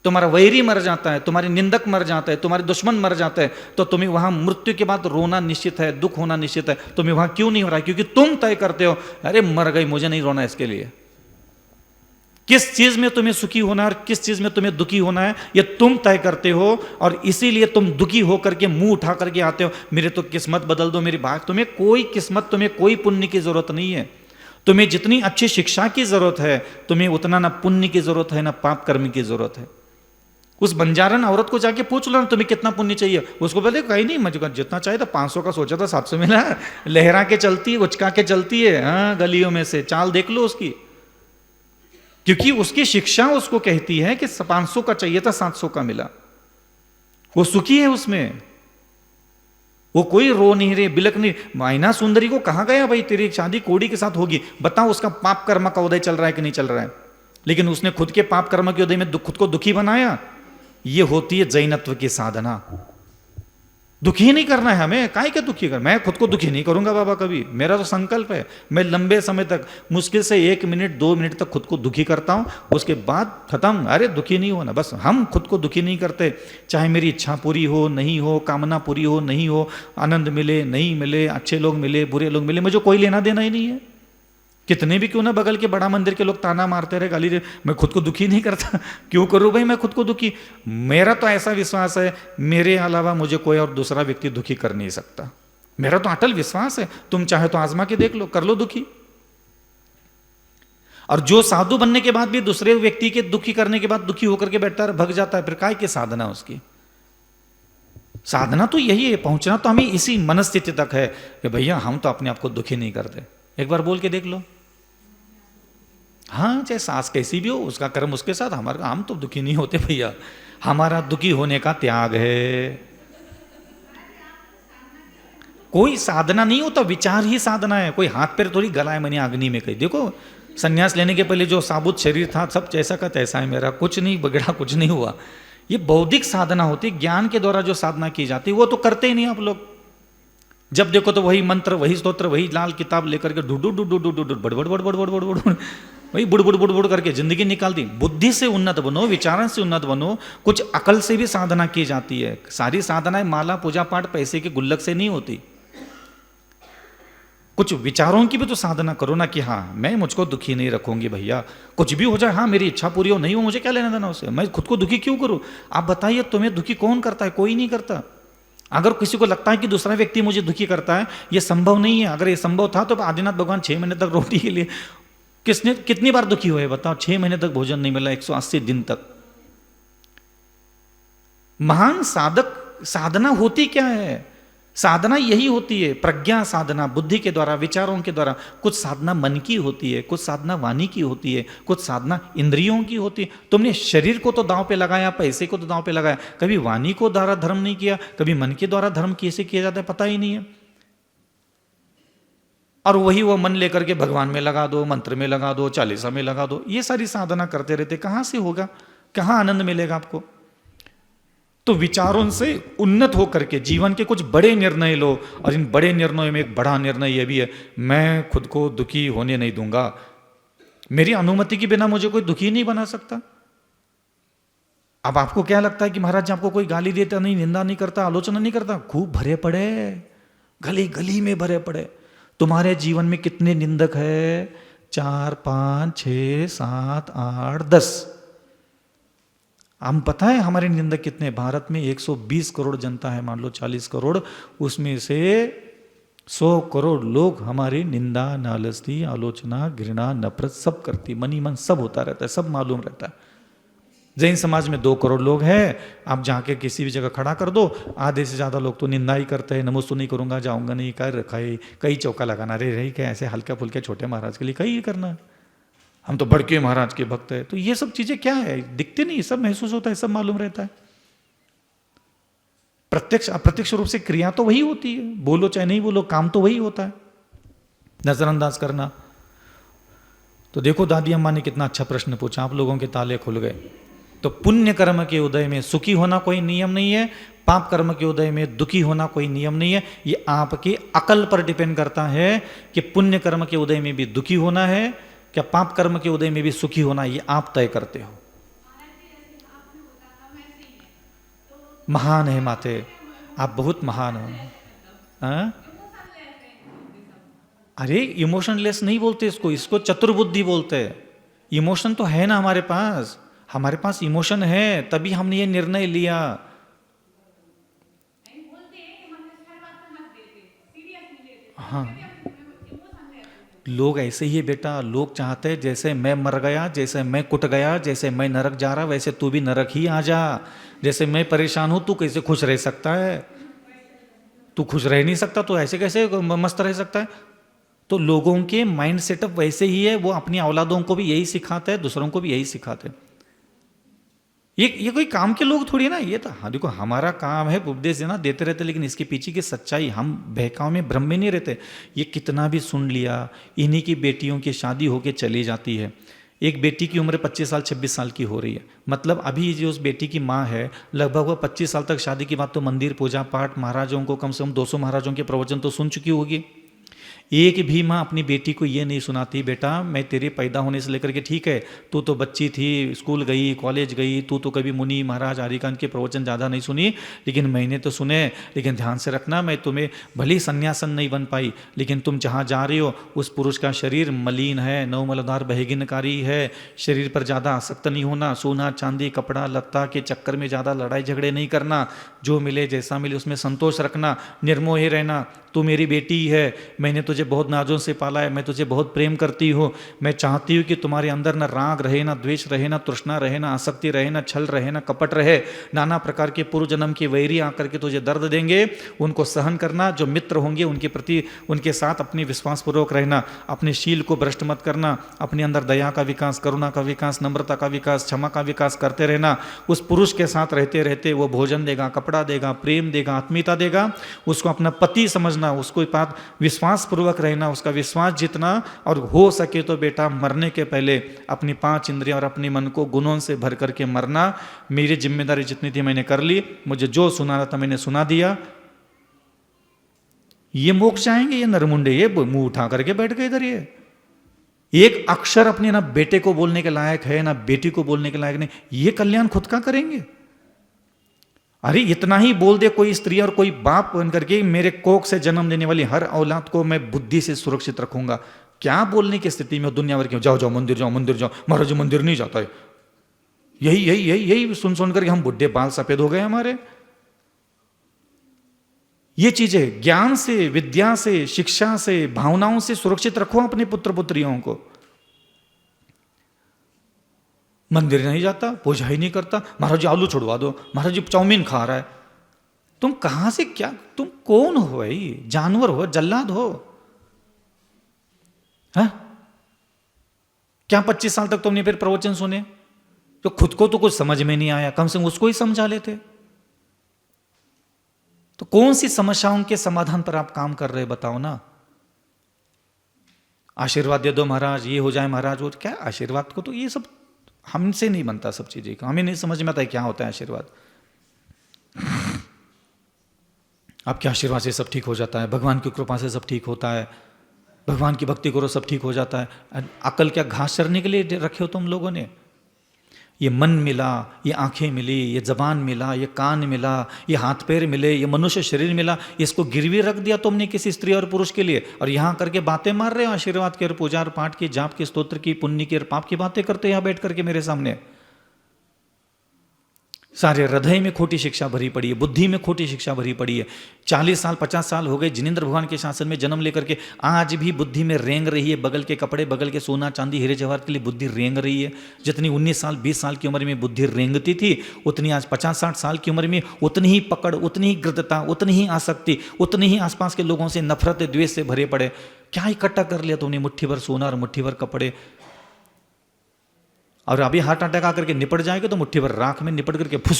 तुम्हारा वैरी मर जाता है, तुम्हारे निंदक मर जाता है, तुम्हारे दुश्मन मर जाते हैं, तो तुम्हें वहां मृत्यु के बाद रोना निश्चित है, दुख होना निश्चित है। तुम्हें वहां क्यों नहीं हो रहा है? क्योंकि तुम तय करते हो, अरे मर गई, मुझे नहीं रोना इसके लिए। किस चीज में तुम्हें सुखी होना है और किस चीज में तुम्हें दुखी होना है, यह तुम तय करते हो। और इसीलिए तुम दुखी होकर के मुंह उठा करके आते हो, मेरे तो किस्मत बदल दो, मेरी भाग। तुम्हें कोई किस्मत, तुम्हें कोई पुण्य की जरूरत नहीं है। तुम्हें जितनी अच्छी शिक्षा की जरूरत है, तुम्हें उतना ना पुण्य की जरूरत है, ना पाप कर्म की जरूरत है। उस बंजारन औरत को जाके पूछ लो ना, तुम्हें कितना पुण्य चाहिए। उसको बोले कहीं नहीं, मुझे जितना चाहिए था 500 का सोचा था, 700 मिला। लहरा के चलती है, उचका के चलती है, हाँ, गलियों में से चाल देख लो उसकी। क्योंकि उसकी शिक्षा उसको कहती है कि 500 का चाहिए था, 700 का मिला। वो सुखी है उसमें, वो कोई रो नहीं रहे, बिलक नहीं। मायना सुंदरी को कहा गया भाई तेरी शादी कोड़ी के साथ होगी, बताओ उसका पाप कर्म का उदय चल रहा है कि नहीं चल रहा है। लेकिन उसने खुद के पाप कर्म के उदय में खुद को दुखी बनाया। ये होती है जैनत्व की साधना। दुखी नहीं करना है हमें, काहे के दुखी कर। मैं खुद को दुखी नहीं करूंगा बाबा कभी, मेरा तो संकल्प है। मैं लंबे समय तक, मुश्किल से 1 मिनट 2 मिनट तक खुद को दुखी करता हूं, उसके बाद खत्म। अरे दुखी नहीं होना, बस हम खुद को दुखी नहीं करते। चाहे मेरी इच्छा पूरी हो नहीं हो, कामना पूरी हो नहीं हो, आनंद मिले नहीं मिले, अच्छे लोग मिले बुरे लोग मिले, मुझे कोई लेना देना ही नहीं है। कितने भी क्यों ना बगल के बड़ा मंदिर के लोग ताना मारते रहे, गाली दे, मैं खुद को दुखी नहीं करता। क्यों करूं भाई मैं खुद को दुखी? मेरा तो ऐसा विश्वास है, मेरे अलावा मुझे कोई और दूसरा व्यक्ति दुखी कर नहीं सकता। मेरा तो अटल विश्वास है। तुम चाहे तो आजमा के देख लो, कर लो दुखी। और जो साधु बनने के बाद भी दूसरे व्यक्ति के दुखी करने के बाद दुखी होकर के बैठता है, भग जाता है, फिर काय की साधना उसकी? साधना तो यही है, पहुंचना तो हमें इसी मनस्थिति तक है कि भैया हम तो अपने आप को दुखी नहीं करते। एक बार बोल के देख लो। हाँ, चाहे सास कैसी भी हो, उसका कर्म उसके साथ, हमारा हम तो दुखी नहीं होते भैया। हमारा दुखी होने का त्याग है। कोई साधना नहीं होता, विचार ही साधना है। कोई हाथ पैर थोड़ी गलाए मनी अग्नि में कहीं। देखो संन्यास लेने के पहले जो साबुत शरीर था, सब जैसा का तैसा है मेरा, कुछ नहीं बिगड़ा, कुछ नहीं हुआ। ये बौद्धिक साधना होती है, ज्ञान के द्वारा जो साधना की जाती है वो तो करते ही नहीं आप लोग। जब देखो तो वही मंत्र, वही स्तोत्र, वही लाल किताब लेकर के ढूढू ढूढू ढूढू बड़बड़ बड़बड़ बड़बड़ बड़बड़, वही बुड़बुड़ बुड़बुड़ करके जिंदगी निकाल दी। बुद्धि से उन्नत बनो, विचारण से उन्नत बनो। कुछ अकल से भी साधना की जाती है। सारी साधनाएं माला पूजा पाठ पैसे के गुल्लक से नहीं होती। कुछ विचारों की भी तो साधना करो ना, कि हाँ मैं मुझको दुखी नहीं रखूंगी भैया, कुछ भी हो जाए, हाँ मेरी इच्छा पूरी हो नहीं हो, मुझे क्या लेना देना उससे, मैं खुद को दुखी क्यों करूं? आप बताइए, तुम्हें दुखी कौन करता है? कोई नहीं करता। अगर किसी को लगता है कि दूसरा व्यक्ति मुझे दुखी करता है, यह संभव नहीं है। अगर ये संभव था तो आदिनाथ भगवान 6 महीने तक रोटी के लिए कितनी बार दुखी हुए बताओ? 6 महीने तक भोजन नहीं मिला, 180 दिन तक। महान साधक, साधना होती क्या है? साधना यही होती है, प्रज्ञा साधना, बुद्धि के द्वारा, विचारों के द्वारा। कुछ साधना मन की होती है, कुछ साधना वाणी की होती है, कुछ साधना इंद्रियों की होती है। तुमने शरीर को तो दांव पे लगाया, पैसे को तो दांव पे लगाया, कभी वाणी को द्वारा धर्म नहीं किया, कभी मन के द्वारा धर्म कैसे किया जाता है पता ही नहीं है। और वही वो मन लेकर के भगवान में लगा दो, मंत्र में लगा दो, चालीसा में लगा दो, ये सारी साधना करते रहते, कहां से होगा? कहां आनंद मिलेगा आपको? तो विचारों से उन्नत होकर के जीवन के कुछ बड़े निर्णय लो। और इन बड़े निर्णयों में एक बड़ा निर्णय यह भी है, मैं खुद को दुखी होने नहीं दूंगा। मेरी अनुमति के बिना मुझे कोई दुखी नहीं बना सकता। अब आपको क्या लगता है कि महाराज जी आपको कोई गाली देता नहीं, निंदा नहीं करता, आलोचना नहीं करता? खूब भरे पड़े, गली गली में भरे पड़े। तुम्हारे जीवन में कितने निंदक है? 4, 5, 6, 7, 8, 10। हम पता है हमारे निंदक कितने? भारत में 120 करोड़ जनता है, मान लो 40 करोड़, उसमें से 100 करोड़ लोग हमारी निंदा, नालस्ती, आलोचना, घृणा, नफरत सब करती, मनी मन सब होता रहता है, सब मालूम रहता है। जैन समाज में 2 करोड़ लोग हैं, आप जाके किसी भी जगह खड़ा कर दो, आधे से ज्यादा लोग तो निंदा ही करते हैं, नमोस्तु नहीं करूंगा, जाऊंगा नहीं, कर रखा है, कई चौका लगाना, रे रही क्या ऐसे हल्के फुल्के छोटे महाराज के लिए कई करना, हम तो बड़के महाराज के भक्त है। तो ये सब चीजें क्या है? दिखते नहीं, सब महसूस होता है, सब मालूम रहता है। प्रत्यक्ष अप्रत्यक्ष रूप से क्रिया तो वही होती है, बोलो चाहे नहीं बोलो, काम तो वही होता है, नजरअंदाज करना। तो देखो दादी अम्मा ने कितना अच्छा प्रश्न पूछा, आप लोगों के ताले खुल गए। तो पुण्य कर्म के उदय में सुखी होना कोई नियम नहीं है, पाप कर्म के उदय में दुखी होना कोई नियम नहीं है। ये आपकी अकल पर डिपेंड करता है कि पुण्य कर्म के उदय में भी दुखी होना है क्या पाप कर्म के उदय में भी सुखी होना, ये आप तय करते हो। महान है माते, आप बहुत महान हो। हाँ? अरे इमोशनलेस नहीं बोलते इसको, इसको चतुर्बुद्धि बोलते हैं। इमोशन तो है ना हमारे पास इमोशन है, तभी हमने ये निर्णय लिया। हाँ, लोग ऐसे ही है बेटा, लोग चाहते हैं जैसे मैं मर गया, जैसे मैं कुट गया, जैसे मैं नरक जा रहा, वैसे तू भी नरक ही आ जा। जैसे मैं परेशान हूं, तू कैसे खुश रह सकता है? तू खुश रह नहीं सकता, तो ऐसे कैसे मस्त रह सकता है? तो लोगों के माइंड सेटअप वैसे ही है, वो अपनी औलादों को भी यही सिखाते हैं, दूसरों को भी यही सिखाते हैं। ये कोई काम के लोग थोड़ी ना, ये तो हाँ देखो हमारा काम है उपदेश देना, देते रहते, लेकिन इसके पीछे की सच्चाई हम बहकाव में भ्रम में नहीं रहते। ये कितना भी सुन लिया, इन्हीं की बेटियों की शादी होके चली जाती है। एक बेटी की उम्र 25 साल 26 साल की हो रही है, मतलब अभी जो उस बेटी की माँ है लगभग वो 25 साल तक शादी की बात तो मंदिर पूजा पाठ महाराजों को कम से कम 200 महाराजों के प्रवचन तो सुन चुकी होगी। एक भी माँ अपनी बेटी को ये नहीं सुनाती बेटा मैं तेरे पैदा होने से लेकर के, ठीक है तू तो बच्ची थी, स्कूल गई, कॉलेज गई, तू तो कभी मुनि महाराज आदिकांत के प्रवचन ज़्यादा नहीं सुनी, लेकिन मैंने तो सुने। लेकिन ध्यान से रखना, मैं तुम्हें भली संन्यासन नहीं बन पाई, लेकिन तुम जहाँ जा रही हो उस पुरुष का शरीर मलिन है, नवमलदार बहिगिनकारी है, शरीर पर ज़्यादा आसक्त नहीं होना, सोना चांदी कपड़ा लत्ता के चक्कर में ज़्यादा लड़ाई झगड़े नहीं करना, जो मिले जैसा मिले उसमें संतोष रखना, निर्मोही रहना। तू मेरी बेटी है, मैंने तुझे बहुत नाजों से पाला है, मैं तुझे बहुत प्रेम करती हूँ, मैं चाहती हूँ कि तुम्हारे अंदर ना राग रहे, ना द्वेष रहे, ना तृष्णा रहे, ना आसक्ति रहे, ना छल रहे, ना कपट रहे। नाना प्रकार के पूर्व जन्म के वैरी आकर के तुझे दर्द देंगे, उनको सहन करना। जो मित्र होंगे उनके प्रति उनके साथ अपनी विश्वासपूर्वक रहना, अपने शील को भ्रष्ट मत करना, अपने अंदर दया का विकास, करुणा का विकास, नम्रता का विकास, क्षमा का विकास करते रहना। उस पुरुष के साथ रहते रहते वो भोजन देगा, कपड़ा देगा, प्रेम देगा, आत्मीयता देगा, उसको अपना पति समझना, उसको बात विश्वास पूर्वक रहना, उसका विश्वास जीतना। और हो सके तो बेटा मरने के पहले अपनी 5 इंद्रियां और अपने मन को गुणों से भर करके मरना। मेरी जिम्मेदारी जितनी थी मैंने कर ली, मुझे जो सुनाना था मैंने सुना दिया। ये मोक्ष जाएंगे ये नरमुंडे, ये मुंह उठा करके बैठ गए इधर। ये एक अक्षर अपने ना बेटे को बोलने के लायक है ना बेटी को बोलने के लायक नहीं, ये कल्याण खुद का करेंगे। अरे इतना ही बोल दे कोई स्त्री और कोई बाप बन करके मेरे कोख से जन्म देने वाली हर औलाद को मैं बुद्धि से सुरक्षित रखूंगा, क्या बोलने की स्थिति में दुनिया भर के जाओ जाओ मंदिर जाओ मंदिर जाओ, महाराज मंदिर नहीं जाता है। यही यही यही यही सुन सुन करके हम बुढ़े बाल सफेद हो गए हमारे। ये चीजें ज्ञान से, विद्या से, शिक्षा से, भावनाओं से सुरक्षित रखो अपने पुत्र पुत्रियों को। मंदिर नहीं जाता, पूजा ही नहीं करता, महाराज जी आलू छुड़वा दो, महाराज जी चाउमीन खा रहा है। तुम कहां से क्या, तुम कौन हो भाई? जानवर हो, जल्लाद हो? है क्या 25 साल तक तुमने फिर प्रवचन सुने? तो खुद को तो कुछ समझ में नहीं आया, कम से कम उसको ही समझा लेते। तो कौन सी समस्याओं के समाधान पर आप काम कर रहे बताओ ना। आशीर्वाद दे दो महाराज, ये हो जाए महाराज, वो क्या आशीर्वाद को तो ये सब हमसे नहीं बनता, सब चीजें का हमें नहीं समझ में आता है क्या होता है आशीर्वाद। आपके आशीर्वाद से सब ठीक हो जाता है, भगवान की कृपा से सब ठीक होता है, भगवान की भक्ति करो सब ठीक हो जाता है। अकल क्या घास चरने के लिए रखे हो तुम लोगों ने? ये मन मिला, ये आंखें मिली, ये जबान मिला, ये कान मिला, ये हाथ पैर मिले, ये मनुष्य शरीर मिला, इसको गिरवी रख दिया तुमने किसी स्त्री और पुरुष के लिए, और यहाँ करके बातें मार रहे हो आशीर्वाद की और पूजा और पाठ की, जाप की, स्तोत्र की, पुण्य की और पाप की बातें करते हो यहाँ बैठ करके मेरे सामने। सारे हृदय में खोटी शिक्षा भरी पड़ी है, बुद्धि में खोटी शिक्षा भरी पड़ी है। 40 साल 50 साल हो गए जिनेंद्र भगवान के शासन में जन्म लेकर के, आज भी बुद्धि में रेंग रही है। बगल के कपड़े, बगल के सोना चांदी हीरे जवाहर के लिए बुद्धि रेंग रही है। जितनी 19 साल 20 साल की उम्र में बुद्धि रेंगती थी, उतनी आज 50-60 साल की उम्र में उतनी ही पकड़, उतनी ही गृद्धता, उतनी ही आसक्ति, उतनी ही आसपास के लोगों से नफरत द्वेष से भरे पड़े। क्या इकट्ठा कर लिया तुमने? मुट्ठी भर सोना और मुट्ठी भर कपड़े। और अभी हार्ट अटैक आकर के निपट जाएगा तो मुट्ठी भर राख में निपट करके फुस।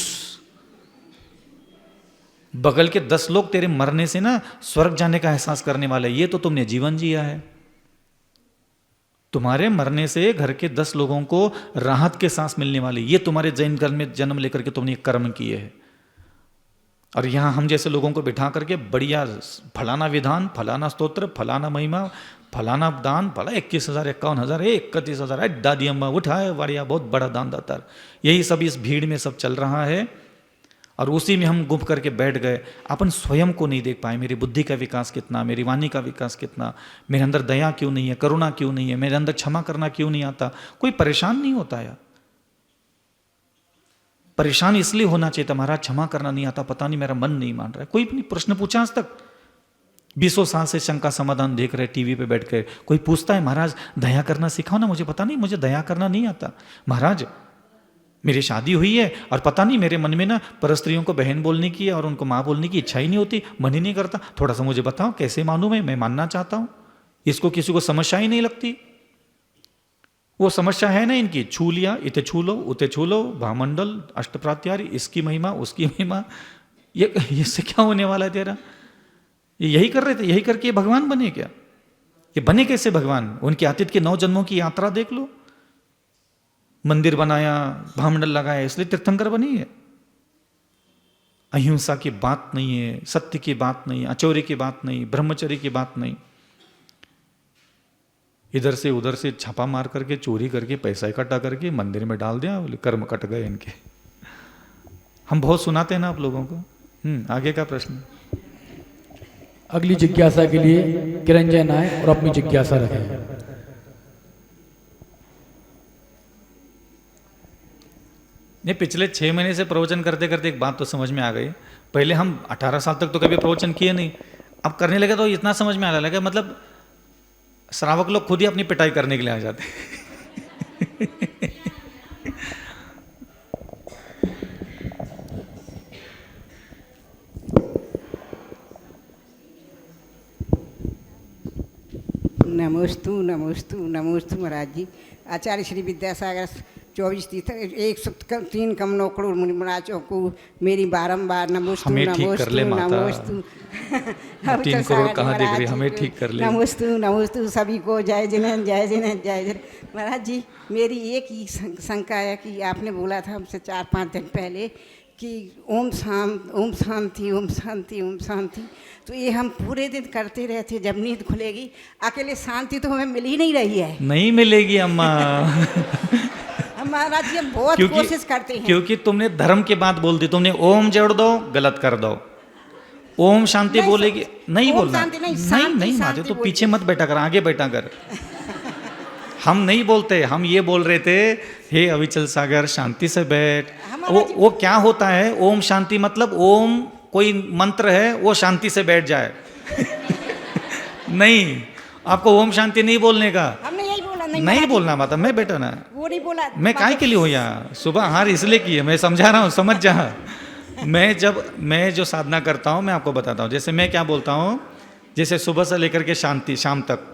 बगल के 10 लोग तेरे मरने से ना स्वर्ग जाने का एहसास करने वाले, ये तो तुमने जीवन जिया है। तुम्हारे मरने से घर के 10 लोगों को राहत के सांस मिलने वाली, ये तुम्हारे जैन धर्म में जन्म लेकर के तुमने कर्म किए हैं। और यहाँ हम जैसे लोगों को बिठा करके बढ़िया फलाना विधान, फलाना स्तोत्र, फलाना महिमा, फलाना दान, फला 21,000, 51,000, 31,000, दादी अम्मा उठाए बढ़िया, बहुत बड़ा दान दाता। यही सब इस भीड़ में सब चल रहा है और उसी में हम गुम करके बैठ गए। अपन स्वयं को नहीं देख पाए, मेरी बुद्धि का विकास कितना, मेरी वाणी का विकास कितना, मेरे अंदर दया क्यों नहीं है, करुणा क्यों नहीं है, मेरे अंदर क्षमा करना क्यों नहीं आता। कोई परेशान नहीं होता यार, परेशान इसलिए होना चाहिए था महाराज क्षमा करना नहीं आता, पता नहीं मेरा मन नहीं मान रहा है। कोई भी प्रश्न पूछा आज तक? 20 साल से शंका समाधान देख रहे टीवी पे बैठ कर, कोई पूछता है महाराज दया करना सिखाओ ना, मुझे पता नहीं, मुझे दया करना नहीं आता महाराज। मेरी शादी हुई है और पता नहीं मेरे मन में ना परस्त्रियों को बहन बोलने की और उनको माँ बोलने की इच्छा ही नहीं होती, मन ही नहीं करता। थोड़ा सा मुझे बताओ कैसे मानूं मैं मानना चाहता हूं। इसको किसी को समस्या ही नहीं लगती। वो समस्या है ना इनकी, छू लिया, इते छू लो, उते छू लो, भामंडल, अष्टप्रात्यारी, इसकी महिमा उसकी महिमा, ये इससे क्या होने वाला है तेरा? ये यही कर रहे थे, यही करके ये भगवान बने क्या? ये बने कैसे भगवान? उनके अतीत के 9 जन्मों की यात्रा देख लो। मंदिर बनाया, भामंडल लगाया, इसलिए तीर्थंकर बनी है। अहिंसा की बात नहीं है, सत्य की बात नहीं, अचौरी की बात नहीं, ब्रह्मचर्य की बात नहीं। इधर से उधर से छापा मार करके, चोरी करके, पैसा इकट्ठा करके मंदिर में डाल दिया, बोले कर्म कट गए इनके। हम बहुत सुनाते हैं ना आप लोगों को। आगे का प्रश्न। अगली जिज्ञासा के लिए किरण जैन आए और अपनी जिज्ञासा रखें। ये पिछले 6 महीने से प्रवचन करते करते एक बात तो समझ में आ गई। पहले हम 18 साल तक तो कभी प्रवचन किए नहीं, अब करने लगे तो इतना समझ में आने लगा, मतलब श्रावक लोग खुद ही अपनी पिटाई करने के लिए आ जाते नमोस्तु नमोस्तु नमोस्तु महाराज जी। आचार्य श्री विद्यासागर 24 तीर्थ 103 कमलों करोड़ मुनि महाराजों को मेरी बारंबार नमोस्तु नमोस्तु नमोस्तु। 3 करोड़ कहाँ देख रही, हमें ठीक कर ले। नमोस्तु नमोस्तु सभी को जय जिनेन्द्र जय जिनेन्द्र जय जिनेन्द्र। महाराज जी मेरी एक ही शंका है कि आपने बोला था हमसे 4-5 दिन पहले कि ओम शांति ओम शांति ओम शांति ओम शांति, तो ये हम पूरे दिन करते रहते, जब नींद खुलेगी अकेले शांति तो हमें मिल ही नहीं रही है। नहीं मिलेगी अम्मा महाराज जी हम बहुत कोशिश करते हैं। क्योंकि तुमने धर्म की बात बोल दी, तुमने ओम जोड़ दो गलत कर दो, ओम शांति बोलेगी नहीं बोलना, नहीं माते तो पीछे मत बैठा कर, आगे बैठा कर। हम नहीं बोलते, हम ये बोल रहे थे हे अविचल सागर शांति से बैठ। वो क्या होता है ओम शांति, मतलब ओम कोई मंत्र है वो शांति से बैठ जाए नहीं, आपको ओम शांति नहीं बोलने का। हमने यही बोला नहीं बोलना माता, मैं बेटा ना वो नहीं बोला। मैं काय के लिए हूँ यहाँ, सुबह हार इसलिए की है, मैं समझा रहा हूँ, समझ जा। मैं जो साधना करता हूँ मैं आपको बताता हूँ। जैसे मैं क्या बोलता हूँ, जैसे सुबह से लेकर के शाम तक,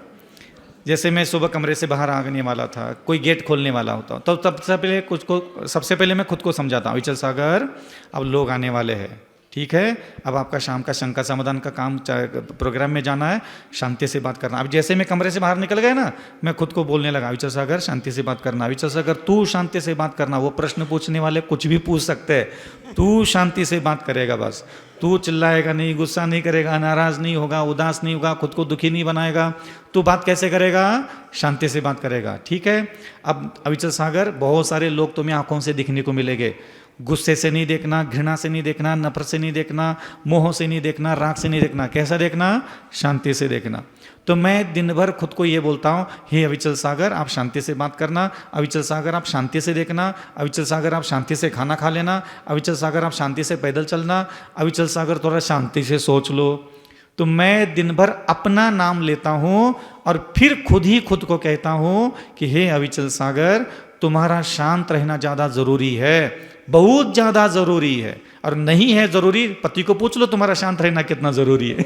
जैसे मैं सुबह कमरे से बाहर आने वाला था, कोई गेट खोलने वाला होता तो सबसे पहले मैं खुद को समझाता हूँ अविचल सागर अब लोग आने वाले हैं, ठीक है, अब आपका शाम का शंका समाधान का काम प्रोग्राम में जाना है, शांति से बात करना। अब जैसे मैं कमरे से बाहर निकल गया ना, मैं खुद को बोलने लगा अविचल सागर शांति से बात करना, अविचल सागर तू शांति से बात करना। वो प्रश्न पूछने वाले कुछ भी पूछ सकते हैं, तू शांति से बात करेगा बस, तू चिल्लाएगा नहीं, गुस्सा नहीं करेगा, नाराज नहीं होगा, उदास नहीं होगा, खुद को दुखी नहीं बनाएगा। तू बात कैसे करेगा? शांति से बात करेगा, ठीक है। अब अविचल सागर बहुत सारे लोग तुम्हें आंखों से दिखने को मिलेंगे, गुस्से से नहीं देखना, घृणा से नहीं देखना, नफरत से नहीं देखना, मोह से नहीं देखना, राग से नहीं देखना। कैसा देखना? शांति से देखना। तो मैं दिन भर खुद को ये बोलता हूँ, हे अविचल सागर आप शांति से बात करना, अविचल सागर आप शांति से देखना, अविचल सागर आप शांति से खाना खा लेना, अविचल सागर आप शांति से पैदल चलना, अविचल सागर थोड़ा शांति से सोच लो। तो मैं दिन भर अपना नाम लेता हूँ और फिर खुद ही खुद को कहता हूँ कि हे अविचल सागर तुम्हारा शांत रहना ज़्यादा ज़रूरी है, बहुत ज़्यादा ज़रूरी है। और नहीं है ज़रूरी, पति को पूछ लो तुम्हारा शांत रहना कितना ज़रूरी है।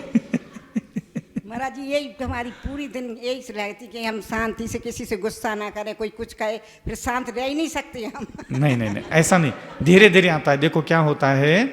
महाराज जी यही हमारी पूरी दिन यही रहती कि हम शांति से, किसी से गुस्सा ना करें, कोई कुछ कहे फिर शांत रह ही नहीं सकते हम। नहीं, ऐसा नहीं, धीरे धीरे आता है। देखो क्या होता है,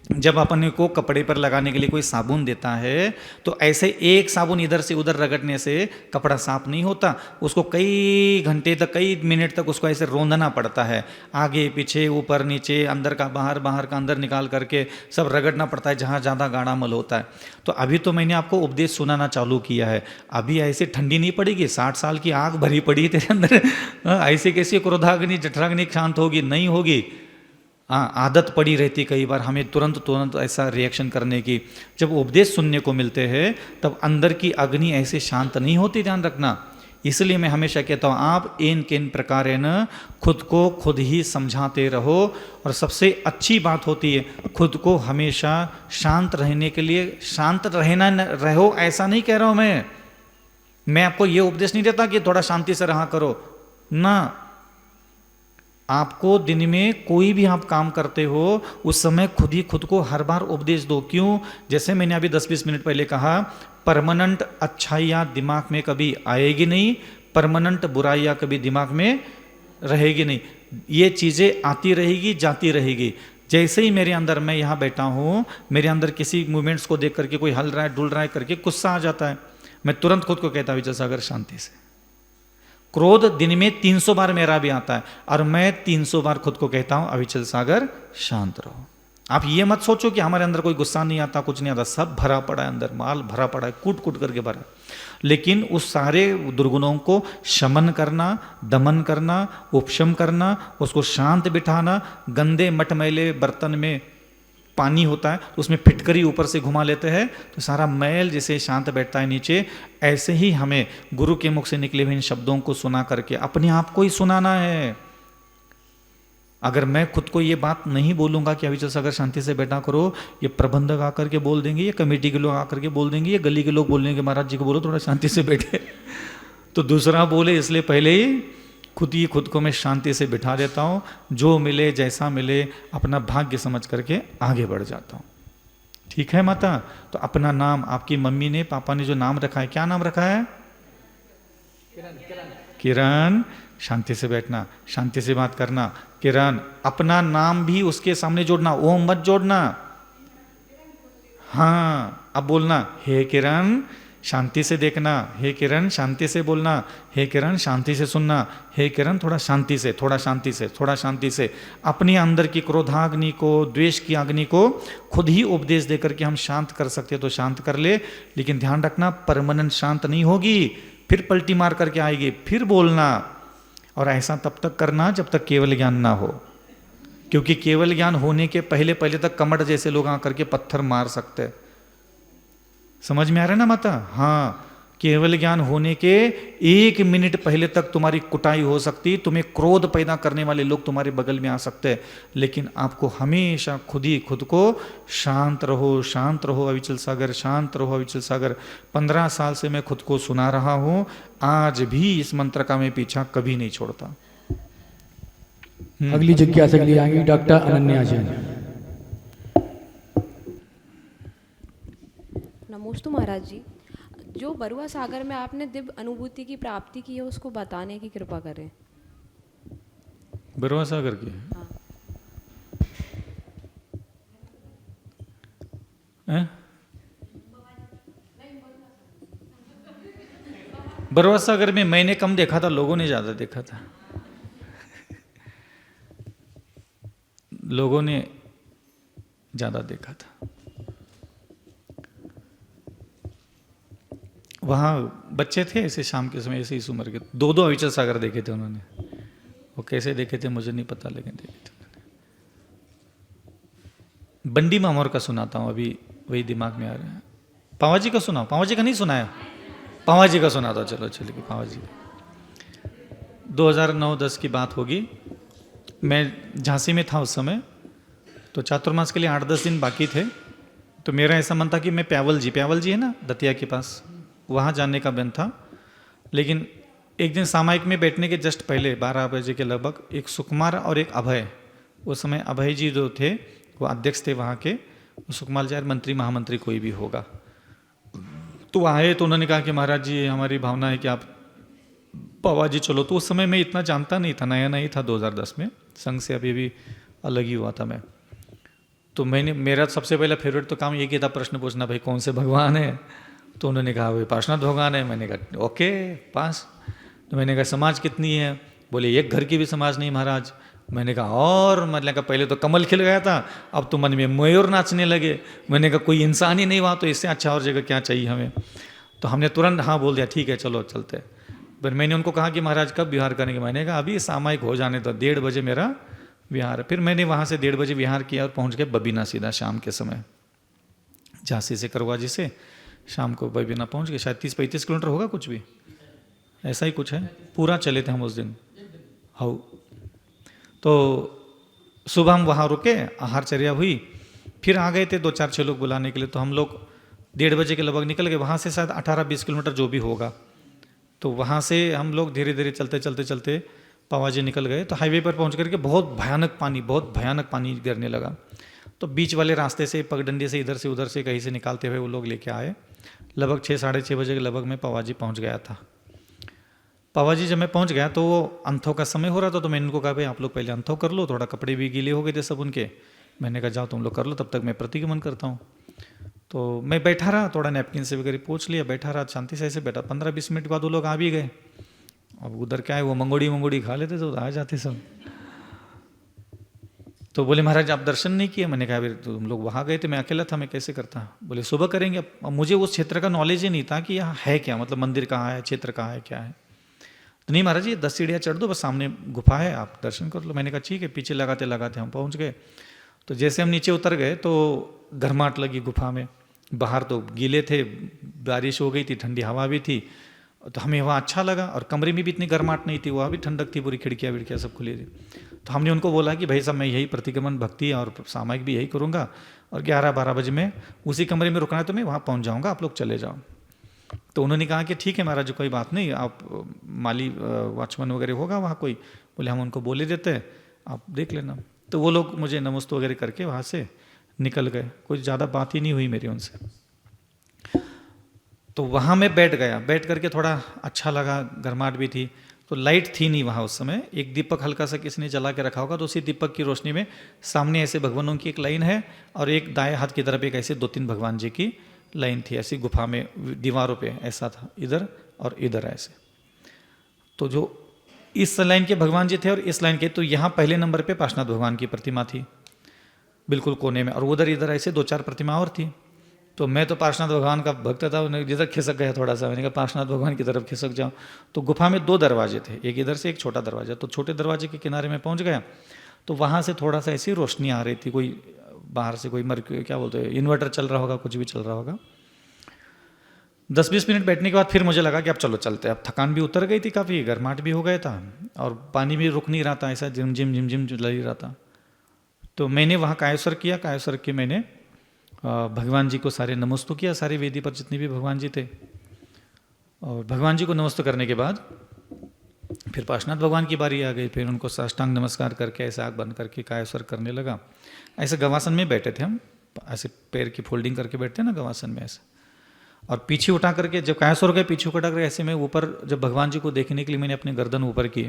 जब अपने को कपड़े पर लगाने के लिए कोई साबुन देता है तो ऐसे एक साबुन इधर से उधर रगड़ने से कपड़ा साफ नहीं होता, उसको कई घंटे तक, कई मिनट तक उसको ऐसे रोंदना पड़ता है, आगे पीछे ऊपर नीचे, अंदर का बाहर, बाहर का अंदर निकाल करके सब रगड़ना पड़ता है जहाँ ज़्यादा गाढ़ा मल होता है। तो अभी तो मैंने आपको उपदेश सुनाना चालू किया है, अभी ऐसे ठंडी नहीं पड़ेगी, 60 साल की आग भरी पड़ी तेरे अंदर, ऐसे कैसे क्रोधाग्नि जठराग्नि शांत होगी? नहीं होगी। आदत पड़ी रहती कई बार हमें तुरंत ऐसा रिएक्शन करने की। जब उपदेश सुनने को मिलते हैं तब अंदर की अग्नि ऐसे शांत नहीं होती, ध्यान रखना। इसलिए मैं हमेशा कहता हूँ आप इन किन प्रकारेण खुद को खुद ही समझाते रहो। और सबसे अच्छी बात होती है खुद को हमेशा शांत रहने के लिए, शांत रहना रहो ऐसा नहीं कह रहा हूँ मैं आपको ये उपदेश नहीं देता कि थोड़ा शांति से रहा करो ना। आपको दिन में कोई भी आप काम करते हो उस समय खुद ही खुद को हर बार उपदेश दो। क्यों? जैसे मैंने अभी 10-20 मिनट पहले कहा, परमानेंट अच्छाइयाँ दिमाग में कभी आएगी नहीं, परमानेंट बुराइयाँ कभी दिमाग में रहेगी नहीं। ये चीज़ें आती रहेगी जाती रहेगी। जैसे ही मेरे अंदर, मैं यहाँ बैठा हूँ, मेरे अंदर किसी मूवमेंट्स को देख करके कोई हल रहा है, डुल रहा है करके गुस्सा आ जाता है, मैं तुरंत खुद को कहता हूँ विजय सागर शांति से। क्रोध दिन में 300 बार मेरा भी आता है और मैं 300 बार खुद को कहता हूं अविचल सागर शांत रहो। आप ये मत सोचो कि हमारे अंदर कोई गुस्सा नहीं आता, कुछ नहीं आता, सब भरा पड़ा है अंदर, माल भरा पड़ा है, कूट कूट करके भरा। लेकिन उस सारे दुर्गुणों को शमन करना, दमन करना, उपशम करना, उसको शांत बिठाना। गंदे मटमैले बर्तन में पानी होता है तो उसमें फिटकरी ऊपर से घुमा लेते हैं तो सारा मैल जैसे शांत बैठता है नीचे, ऐसे ही हमें गुरु के मुख से निकले हुए इन शब्दों को सुना करके अपने आप को ही सुनाना है। अगर मैं खुद को ये बात नहीं बोलूंगा कि अविचल सागर शांति से बैठा करो, ये प्रबंधक आकर के बोल देंगे, ये कमेटी के लोग आकर के बोल देंगे, ये गली के लोग बोल देंगे महाराज जी को बोलो थोड़ा शांति से बैठे तो दूसरा बोले, इसलिए पहले ही खुद को मैं शांति से बिठा देता हूँ। जो मिले जैसा मिले अपना भाग्य समझ करके आगे बढ़ जाता हूँ। ठीक है माता? तो अपना नाम, आपकी मम्मी ने पापा ने जो नाम रखा है, क्या नाम रखा है? किरण। शांति से बैठना, शांति से बात करना। किरण, अपना नाम भी उसके सामने जोड़ना, ओम मत जोड़ना। हाँ, अब बोलना, हे किरण शांति से देखना, हे किरण शांति से बोलना, हे किरण शांति से सुनना, हे किरण थोड़ा शांति से, थोड़ा शांति से, थोड़ा शांति से। अपने अंदर की क्रोधाग्नि को, द्वेष की अग्नि को खुद ही उपदेश देकर के हम शांत कर सकते तो शांत कर ले। लेकिन ध्यान रखना परमानेंट शांत नहीं होगी, फिर पलटी मार करके आएगी, फिर बोलना। और ऐसा तब तक करना जब तक केवल ज्ञान ना हो, क्योंकि केवल ज्ञान होने के पहले पहले तक कमर जैसे लोग आकर के पत्थर मार सकते हैं। समझ में आ रहा है ना माता? हाँ, केवल ज्ञान होने के 1 मिनट पहले तक तुम्हारी कुटाई हो सकती, तुम्हें क्रोध पैदा करने वाले लोग तुम्हारे बगल में आ सकते हैं। लेकिन आपको हमेशा खुद ही खुद को शांत रहो, शांत रहो अविचल सागर, शांत रहो अविचल सागर। 15 साल से मैं खुद को सुना रहा हूँ, आज भी इस मंत्र का मैं पीछा कभी नहीं छोड़ता। अगली जिज्ञासा के लिए आएंगे डॉक्टर अनन्या जी। नमोस्तु महाराज जी, जो बरुआ सागर में आपने दिव्य अनुभूति की प्राप्ति की है उसको बताने की कृपा करें। बरुआ सागर की? हाँ। बरुआ सागर में मैंने कम देखा था, लोगों ने ज्यादा देखा था। लोगों ने ज्यादा देखा था। वहाँ बच्चे थे ऐसे शाम के समय, ऐसे इस उम्र के, 2 अविचल सागर देखे थे उन्होंने। वो कैसे देखे थे मुझे नहीं पता, लेकिन देखे थे उन्होंने। बंडी मामोर का सुनाता हूँ, अभी वही दिमाग में आ रहा है। पावा जी का सुनाओ। पावा जी का नहीं सुनाया? पावा जी का सुनाता हूँ। चलो चलिए पावा जी। 2009-10 की बात होगी। मैं झांसी में था उस समय, तो चातुर्मास के लिए 8-10 दिन बाकी थे। तो मेरा ऐसा मन था कि मैं प्यावल जी है ना दतिया के पास, वहाँ जाने का मन था। लेकिन एक दिन सामायिक में बैठने के जस्ट पहले 12 बजे के लगभग एक सुकुमार और एक अभय, उस समय अभय जी जो थे वो अध्यक्ष थे वहाँ के, सुकुमार जी मंत्री महामंत्री कोई भी होगा, तो आए। तो उन्होंने कहा कि महाराज जी हमारी भावना है कि आप पावा जी चलो। तो उस समय मैं इतना जानता नहीं था, नया नहीं था, 2010 में संघ से अभी अलग ही हुआ था मैं। तो मेरा सबसे पहला फेवरेट तो काम ये किया था, प्रश्न पूछना, भाई कौन से भगवान है? तो उन्होंने कहा भाई पार्श्वनाथ भगवान है। मैंने कहा ओके पास। तो मैंने कहा समाज कितनी है? बोले एक घर की भी समाज नहीं महाराज। मैंने कहा और मतलब कहा पहले तो कमल खिल गया था, अब तो मन में मयूर नाचने लगे। मैंने कहा कोई इंसान ही नहीं वहाँ, तो इससे अच्छा और जगह क्या चाहिए हमें? तो हमने तुरंत हाँ बोल दिया, ठीक है चलो चलते। फिर मैंने उनको कहा कि महाराज कब विहार करेंगे? मैंने कहा अभी सामायिक हो जाने तो 1:30 बजे मेरा विहार है। फिर मैंने वहाँ से 1:30 बजे विहार किया और पहुँच गया बबीना सीधा शाम के समय। झांसी से करवाजी से शाम को बबीना पहुँच गए। शायद 30-35 किलोमीटर होगा, कुछ भी ऐसा ही कुछ है। पूरा चले थे हम उस दिन। हाउ तो सुबह हम वहाँ रुके, आहारचर्या हुई, फिर आ गए थे 2-4-6 लोग बुलाने के लिए। तो हम लोग 1:30 बजे के लगभग निकल गए वहाँ से, शायद 18-20 किलोमीटर जो भी होगा। तो वहाँ से हम लोग धीरे धीरे चलते चलते चलते पावाजी निकल गए। तो हाईवे पर पहुँच करके बहुत भयानक पानी गिरने लगा। तो बीच वाले रास्ते से पगडंडी से इधर से उधर से कहीं से निकालते हुए वो लोग लेके आए। लगभग 6-6:30 बजे के लगभग मैं पावाजी पहुँच गया था। पावाजी जब मैं पहुंच गया तो वो अंथों का समय हो रहा था। तो मैंने उनको कहा भाई आप लोग पहले अंथों कर लो, थोड़ा कपड़े भी गीले हो गए थे सब उनके। मैंने कहा जाओ तुम लोग कर लो, तब तक मैं प्रतिगमन करता हूँ। तो मैं बैठा रहा, थोड़ा नैपकिन से वगैरह पोंछ लिया, बैठा रहा शांति से ऐसे बैठा। 15-20 मिनट बाद वो लोग आ भी गए। अब उधर क्या है, वो मंगोड़ी खा लेते तो आ जाते सब। तो बोले महाराज आप दर्शन नहीं किए? मैंने कहा तुम लोग वहाँ गए थे, मैं अकेला था, मैं कैसे करता? बोले सुबह करेंगे। अब मुझे उस क्षेत्र का नॉलेज ही नहीं था कि यहाँ है क्या, मतलब मंदिर कहाँ है, क्षेत्र कहाँ है, क्या है। तो नहीं महाराज ये 10 सीढ़ियाँ चढ़ दो, बस सामने गुफा है, आप दर्शन कर लो। मैंने कहा ठीक है। पीछे लगाते लगाते हम पहुँच गए। तो जैसे हम नीचे उतर गए तो गर्माहट लगी गुफा में। बाहर तो गीले थे, बारिश हो गई थी, ठंडी हवा भी थी। तो हमें वहाँ अच्छा लगा और कमरे में भी इतनी गर्माहट नहीं थी, वहाँ भी ठंडक थी, पूरी खिड़कियाँ विड़कियाँ सब खुली थी। तो हमने उनको बोला कि भाई साहब मैं यही प्रतिगमन भक्ति और सामायिक भी यही करूँगा, और 11-12 बजे में उसी कमरे में रुकना है तो मैं वहाँ पहुँच जाऊँगा, आप लोग चले जाओ। तो उन्होंने कहा कि ठीक है महाराज कोई बात नहीं, आप माली वॉचमैन वगैरह होगा वहाँ कोई, बोले हम उनको बोले देते हैं, आप देख लेना। तो वो लोग मुझे नमस्ते वगैरह करके वहाँ से निकल गए। कुछ ज़्यादा बात ही नहीं हुई मेरी उनसे। तो वहाँ मैं बैठ गया, बैठ करके थोड़ा अच्छा लगा, गर्माहट भी थी। तो लाइट थी नहीं वहाँ उस समय, एक दीपक हल्का सा किसी ने जला के रखा होगा। तो उसी दीपक की रोशनी में सामने ऐसे भगवानों की एक लाइन है और एक दाएं हाथ की तरफ एक ऐसे 2-3 भगवान जी की लाइन थी, ऐसी गुफा में दीवारों पे ऐसा था, इधर और इधर ऐसे। तो जो इस लाइन के भगवान जी थे और इस लाइन के, तो यहाँ पहले नंबर पे पार्श्वनाथ भगवान की प्रतिमा थी बिल्कुल कोने में, और उधर इधर ऐसे 2-4 प्रतिमा और थी। तो मैं तो पार्श्वनाथ भगवान का भक्त था, उन्हें जिधर खिसक गया थोड़ा सा। मैंने कहा पार्श्वनाथ भगवान की तरफ खिसक जाओ। तो गुफा में 2 दरवाजे थे, एक इधर से एक छोटा दरवाजा। तो छोटे दरवाजे के किनारे में पहुंच गया। तो वहाँ से थोड़ा सा ऐसी रोशनी आ रही थी, कोई बाहर से कोई क्या बोलते हैं, इन्वर्टर चल रहा होगा, कुछ भी चल रहा होगा। 10-20 मिनट बैठने के बाद फिर मुझे लगा कि अब चलो चलते हैं। अब थकान भी उतर गई थी, काफ़ी गर्माहट भी हो गया था और पानी भी रुक नहीं रहा था, ऐसा झिम झिम लग ही रहा था। तो मैंने वहाँ कायस्वर किया, कायस्वर के मैंने भगवान जी को सारे नमस्ते किया, सारे वेदी पर जितने भी भगवान जी थे। और भगवान जी को नमस्ते करने के बाद फिर पार्श्वनाथ भगवान की बारी आ गई। फिर उनको साष्टांग नमस्कार करके ऐसे आँख बंद करके कायस्वर करने लगा। ऐसे गवासन में बैठे थे हम, ऐसे पैर की फोल्डिंग करके बैठते हैं ना गवासन में ऐसे। और पीछे उठा करके जब कायस्वर गए, पीछे उठा करके ऐसे में ऊपर, जब भगवान जी को देखने के लिए मैंने अपने गर्दन ऊपर की,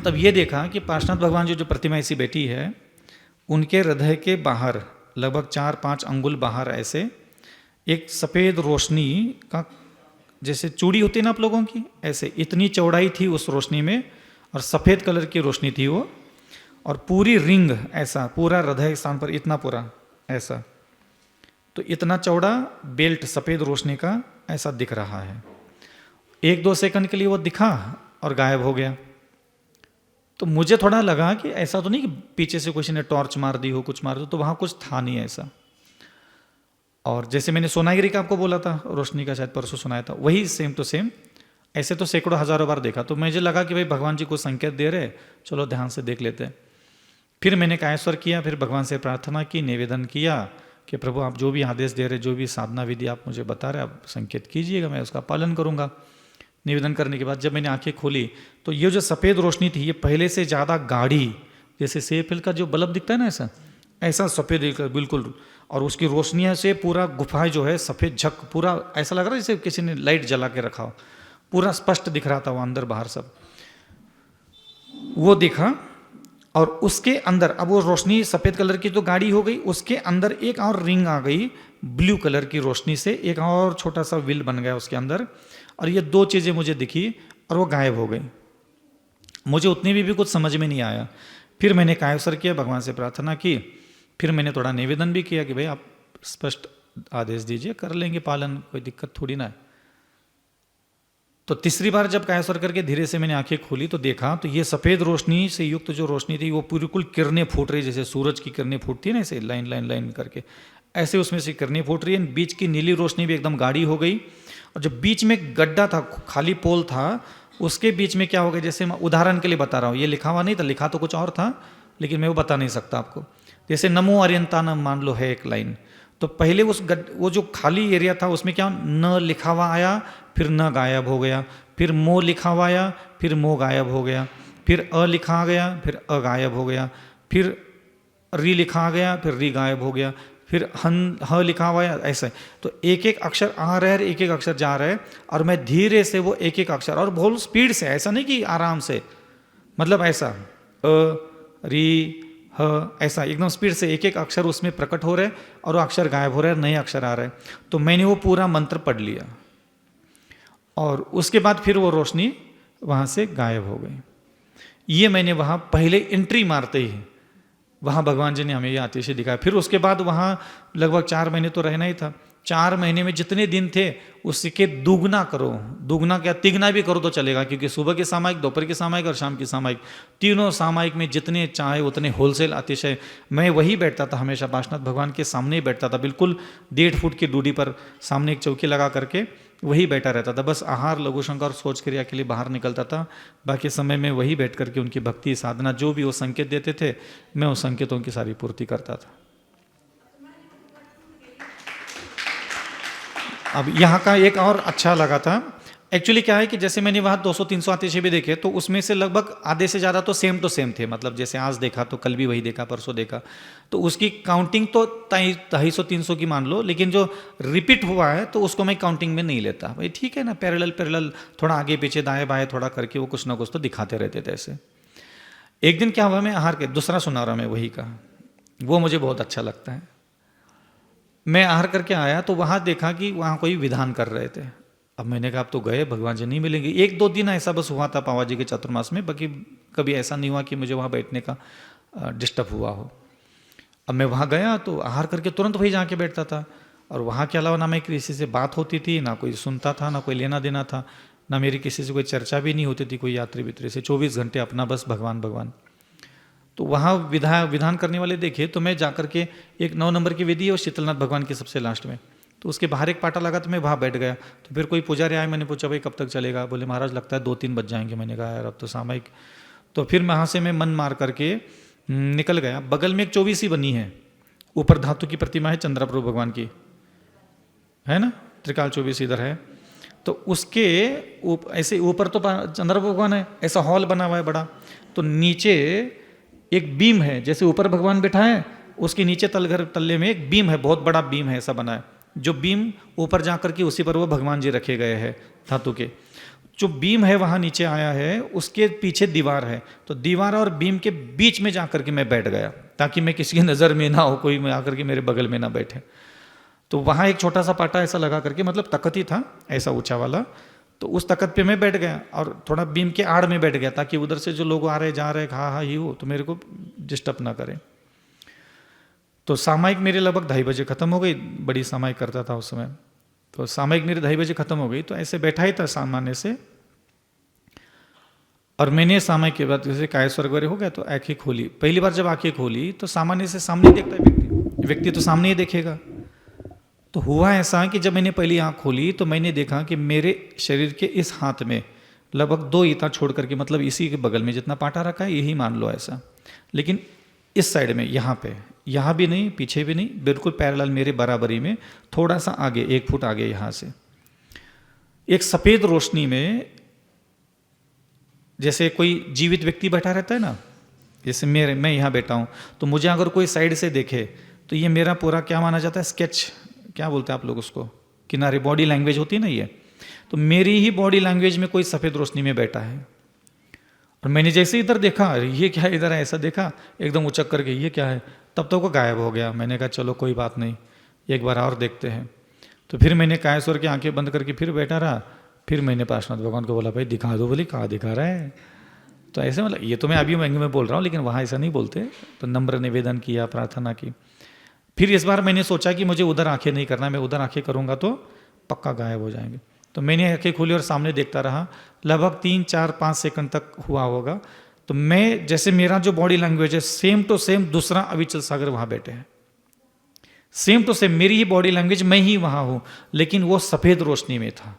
तब ये देखा कि पार्श्वनाथ भगवान जी जो प्रतिमा ऐसी बैठी है, उनके हृदय के बाहर लगभग 4-5 अंगुल बाहर ऐसे एक सफ़ेद रोशनी का, जैसे चूड़ी होती है ना आप लोगों की, ऐसे इतनी चौड़ाई थी उस रोशनी में और सफ़ेद कलर की रोशनी थी वो। और पूरी रिंग ऐसा पूरा हृदय स्थान पर इतना पूरा ऐसा, तो इतना चौड़ा बेल्ट सफ़ेद रोशनी का ऐसा दिख रहा है। 1-2 सेकंड के लिए वो दिखा और गायब हो गया। तो मुझे थोड़ा लगा कि ऐसा तो नहीं कि पीछे से किसी ने टॉर्च मार दी हो, कुछ मार दो, तो वहाँ कुछ था नहीं ऐसा। और जैसे मैंने सोनागिरी का आपको बोला था, रोशनी का शायद परसों सुनाया था, वही सेम टू सेम ऐसे तो सैकड़ों हज़ारों बार देखा। तो मुझे लगा कि भाई भगवान जी को संकेत दे रहे, चलो ध्यान से देख लेते हैं। फिर मैंने कायस्वर किया, फिर भगवान से प्रार्थना की, निवेदन किया कि प्रभु आप जो भी आदेश दे रहे, जो भी साधना विधि आप मुझे बता रहे, आप संकेत कीजिएगा, मैं उसका पालन करूँगा। निवेदन करने के बाद जब मैंने आंखें खोली तो ये जो सफ़ेद रोशनी थी, ये पहले से ज़्यादा गाढ़ी, जैसे सेब फल का जो बल्ब दिखता है ना, ऐसा सफ़ेद बिल्कुल। और उसकी रोशनियाँ से पूरा गुफा जो है सफ़ेद झक, पूरा ऐसा लग रहा है जैसे किसी ने लाइट जला के रखा हो, पूरा स्पष्ट दिख रहा था वो अंदर बाहर सब। वो दिखा और उसके अंदर अब वो रोशनी सफ़ेद कलर की तो गाड़ी हो गई, उसके अंदर एक और रिंग आ गई ब्लू कलर की रोशनी से, एक और छोटा सा व्हील बन गया उसके अंदर, और ये दो चीज़ें मुझे दिखी और वो गायब हो गई। मुझे उतने भी कुछ समझ में नहीं आया। फिर मैंने कायसर किया, भगवान से प्रार्थना की, फिर मैंने थोड़ा निवेदन भी किया कि भाई आप स्पष्ट आदेश दीजिए, कर लेंगे पालन, कोई दिक्कत थोड़ी ना है। तो तीसरी बार जब कायसर करके धीरे से मैंने आंखें खोली तो देखा तो ये सफ़ेद रोशनी से युक्त जो रोशनी थी वो बिल्कुल किरणें फूट रही, जैसे सूरज की किरणें फूटती है ना, ऐसे लाइन लाइन लाइन करके, ऐसे उसमें से किरणें फूट रही है। बीच की नीली रोशनी भी एकदम गाढ़ी हो गई, और जो बीच में गड्ढा था, खाली पोल था, उसके बीच में क्या हो गया, जैसे मैं उदाहरण के लिए बता रहा हूँ, ये लिखा हुआ नहीं था, लिखा तो कुछ और था लेकिन मैं वो बता नहीं सकता आपको। जैसे नमो अर्यंतानम मान लो है एक लाइन, तो पहले वो जो खाली एरिया था उसमें क्या न लिखा हुआ आया, फिर न गायब हो गया, फिर मो लिखा हुआ आया, फिर मो गायब हो गया, फिर अ लिखा गया, फिर अ गायब हो गया, फिर री लिखा गया, फिर री गायब हो गया, फिर हन ह लिखा हुआ है, ऐसे। तो एक एक अक्षर आ रहा है, एक एक अक्षर जा रहा है, और मैं धीरे से वो एक एक अक्षर, और बहुत स्पीड से, ऐसा नहीं कि आराम से, मतलब ऐसा अ री ह, ऐसा एकदम स्पीड से एक एक अक्षर उसमें प्रकट हो रहे और वो अक्षर गायब हो रहे हैं, नए अक्षर आ रहे हैं। तो मैंने वो पूरा मंत्र पढ़ लिया और उसके बाद फिर वो रोशनी वहाँ से गायब हो गई। ये मैंने वहाँ पहले एंट्री मारते ही वहाँ भगवान जी ने हमें ये आतिशी दिखाया। फिर उसके बाद वहाँ लगभग 4 महीने तो रहना ही था। 4 महीने में जितने दिन थे उसके दुगना करो, दुगना क्या तिगना भी करो तो चलेगा, क्योंकि सुबह की सामायिक, दोपहर की सामायिक और शाम की सामायिक, तीनों सामायिक में जितने चाहे उतने होलसेल अतिशय। मैं वही बैठता था हमेशा, पार्श्वनाथ भगवान के सामने ही बैठता था, बिल्कुल 1.5 फुट की दूरी पर, सामने एक चौकी लगा करके वही बैठा रहता था। बस आहार, लघु शंका और सोच क्रिया के लिए बाहर निकलता था, बाकी समय में वही बैठ करके उनकी भक्ति साधना जो भी वो संकेत देते थे मैं उस संकेतों की सारी पूर्ति करता था। अब यहाँ का एक और अच्छा लगा था, एक्चुअली क्या है कि जैसे मैंने वहाँ 200-300 आतिशय भी देखे तो उसमें से लगभग आधे से ज़्यादा तो सेम थे, मतलब जैसे आज देखा तो कल भी वही देखा, परसों देखा, तो उसकी काउंटिंग तो 250-300 की मान लो, लेकिन जो रिपीट हुआ है तो उसको मैं काउंटिंग में नहीं लेता। भाई ठीक है ना, पैरेलल थोड़ा आगे पीछे दाएं बाएं थोड़ा करके वो कुछ ना कुछ तो दिखाते रहते थे ऐसे। एक दिन क्या हुआ, मैं आहार के दूसरा सुना रहा मैं वही का, वो मुझे बहुत अच्छा लगता है। मैं आहार करके आया तो वहाँ देखा कि वहाँ कोई विधान कर रहे थे। अब मैंने कहा अब तो गए, भगवान जी नहीं मिलेंगे। 1-2 दिन ऐसा बस हुआ था पावा जी के चातुर्मास में, बाकी कभी ऐसा नहीं हुआ कि मुझे वहाँ बैठने का डिस्टर्ब हुआ हो। अब मैं वहाँ गया तो आहार करके तुरंत वही जाके बैठता था, और वहाँ के अलावा ना मैं किसी से बात होती थी, ना कोई सुनता था, ना कोई लेना देना था, ना मेरी किसी से कोई चर्चा भी नहीं होती थी कोई यात्री वित्री से। 24 घंटे अपना बस भगवान भगवान। तो वहाँ विधान करने वाले देखे तो मैं जाकर के, एक 9 नंबर की वेदी है और शीतलनाथ भगवान की सबसे लास्ट में, तो उसके बाहर एक पाटा लगा तो मैं वहाँ बैठ गया। तो फिर कोई पुजारी आए, मैंने पूछा भाई कब तक चलेगा, बोले महाराज लगता है 2-3 बज जाएंगे। मैंने कहा यार अब तो सामायिक। तो फिर वहाँ से मैं मन मार करके निकल गया। बगल में एक 24 बनी है, ऊपर धातु की प्रतिमा है चंद्रप्रभु भगवान की, है ना, त्रिकाल 24 इधर है। तो उसके ऐसे ऊपर तो चंद्रप्रभु भगवान है, ऐसा हॉल बना हुआ है बड़ा, तो नीचे एक बीम है, जैसे ऊपर भगवान बैठा है उसके नीचे तल्ले में एक बीम है, बहुत बड़ा बीम है ऐसा बना है, जो बीम ऊपर जाकर के उसी पर वो भगवान जी रखे गए हैं धातु के। जो बीम है वहाँ नीचे आया है, उसके पीछे दीवार है, तो दीवार और बीम के बीच में जाकर के मैं बैठ गया ताकि मैं किसी की नज़र में ना हो, कोई आकर के मेरे बगल में ना बैठे। तो वहाँ एक छोटा सा पाटा ऐसा लगा करके, मतलब तख्त ही था ऐसा ऊंचा वाला, तो उस तख्त पे मैं बैठ गया और थोड़ा बीम के आड़ में बैठ गया ताकि उधर से जो लोग आ रहे जा रहे हाँ ही हो तो मेरे को डिस्टर्ब ना करें। तो सामायिक मेरे लगभग 2:30 बजे ख़त्म हो गई, बड़ी सामायिक करता था उस समय। तो सामायिक मेरे 2:30 बजे ख़त्म हो गई, तो ऐसे बैठा ही था सामान्य से। और मैंने सामायिक के बाद जैसे कायस्वर्ग वगैरह हो गया तो आँखें खोली। पहली बार जब आँखें खोली तो सामान्य से सामने देखता है व्यक्ति तो सामने ही देखेगा। तो हुआ ऐसा कि जब मैंने पहली आँख खोली तो मैंने देखा कि मेरे शरीर के इस हाथ में लगभग 2 ईंटा छोड़ करके, मतलब इसी के बगल में जितना पाटा रखा है यही मान लो ऐसा, लेकिन इस साइड में यहाँ पे, यहाँ भी नहीं पीछे भी नहीं, बिल्कुल पैरेलल मेरे बराबरी में, थोड़ा सा आगे 1 फुट आगे यहाँ से एक सफ़ेद रोशनी में जैसे कोई जीवित व्यक्ति बैठा रहता है ना, जैसे मैं यहाँ बैठा हूँ, तो मुझे अगर कोई साइड से देखे तो ये मेरा पूरा क्या माना जाता है, स्केच क्या बोलते हैं आप लोग उसको, किनारे बॉडी लैंग्वेज होती है ना ये, तो मेरी ही बॉडी लैंग्वेज में कोई सफ़ेद रोशनी में बैठा है। और मैंने जैसे इधर देखा, अरे ये क्या है, इधर है, ऐसा देखा एकदम उचक करके, ये क्या है, तब तो वो गायब हो गया। मैंने कहा चलो कोई बात नहीं, एक बार और देखते हैं। तो फिर मैंने कायेश्वर की आंखें बंद करके फिर बैठा रहा। फिर मैंने पार्श्वनाथ भगवान को बोला, भाई दिखा दो। बोली कहाँ दिखा रहा है। तो ऐसे मतलब ये तो मैं अभी महंगे में बोल रहा हूँ, लेकिन वहाँ ऐसा नहीं बोलते। तो नम्र निवेदन किया, प्रार्थना की। फिर इस बार मैंने सोचा कि मुझे उधर आंखें नहीं करना, मैं उधर आंखें करूँगा तो पक्का गायब हो जाएंगे। तो मैंने आंखें खोली और सामने देखता रहा। लगभग 3, 4, 5 सेकंड तक हुआ होगा। तो मैं जैसे मेरा जो बॉडी लैंग्वेज है सेम टू सेम दूसरा अविचल सागर वहाँ बैठे हैं, सेम टू सेम मेरी ही बॉडी लैंग्वेज, मैं ही वहाँ हूँ, लेकिन वो सफ़ेद रोशनी में था।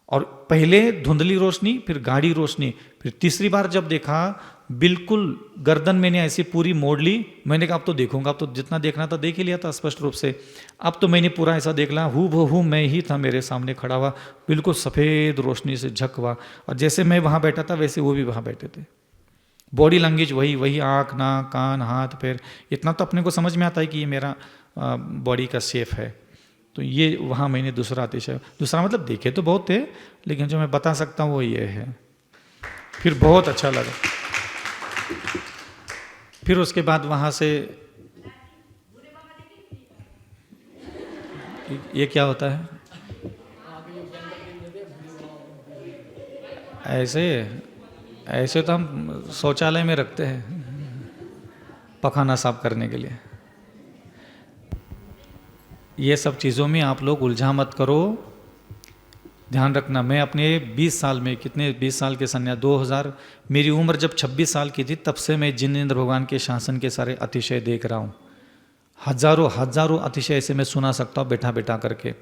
और पहले धुंधली रोशनी, फिर गाढ़ी रोशनी, फिर तीसरी बार जब देखा बिल्कुल गर्दन मैंने ऐसी पूरी मोड़ ली। मैंने कहा अब तो देखूंगा, अब तो जितना देखना था देख ही लिया था स्पष्ट रूप से। अब तो मैंने पूरा ऐसा देख लिया, हूँ मैं ही था मेरे सामने खड़ा हुआ, बिल्कुल सफ़ेद रोशनी से झक हुआ। और जैसे मैं वहाँ बैठा था वैसे वो भी वहाँ बैठे थे। बॉडी लैंग्वेज वही आँख, नाक, कान, हाथ, पैर, इतना तो अपने को समझ में आता है कि ये मेरा बॉडी का शेप है। तो ये वहाँ मैंने दूसरा अतिशय, दूसरा मतलब देखे तो बहुत थे, लेकिन जो मैं बता सकता हूँ वो ये है। फिर बहुत अच्छा लगा। फिर उसके बाद वहाँ से ये क्या होता है, ऐसे तो हम शौचालय में रखते हैं पखाना साफ करने के लिए। ये सब चीज़ों में आप लोग उलझा मत करो, ध्यान रखना। मैं अपने 20 साल में, कितने 20 साल के सन्यास, 2000 मेरी उम्र जब 26 साल की थी, तब से मैं जिनेंद्र भगवान के शासन के सारे अतिशय देख रहा हूँ। हजारों अतिशय ऐसे मैं सुना सकता हूँ बैठा बैठा करके,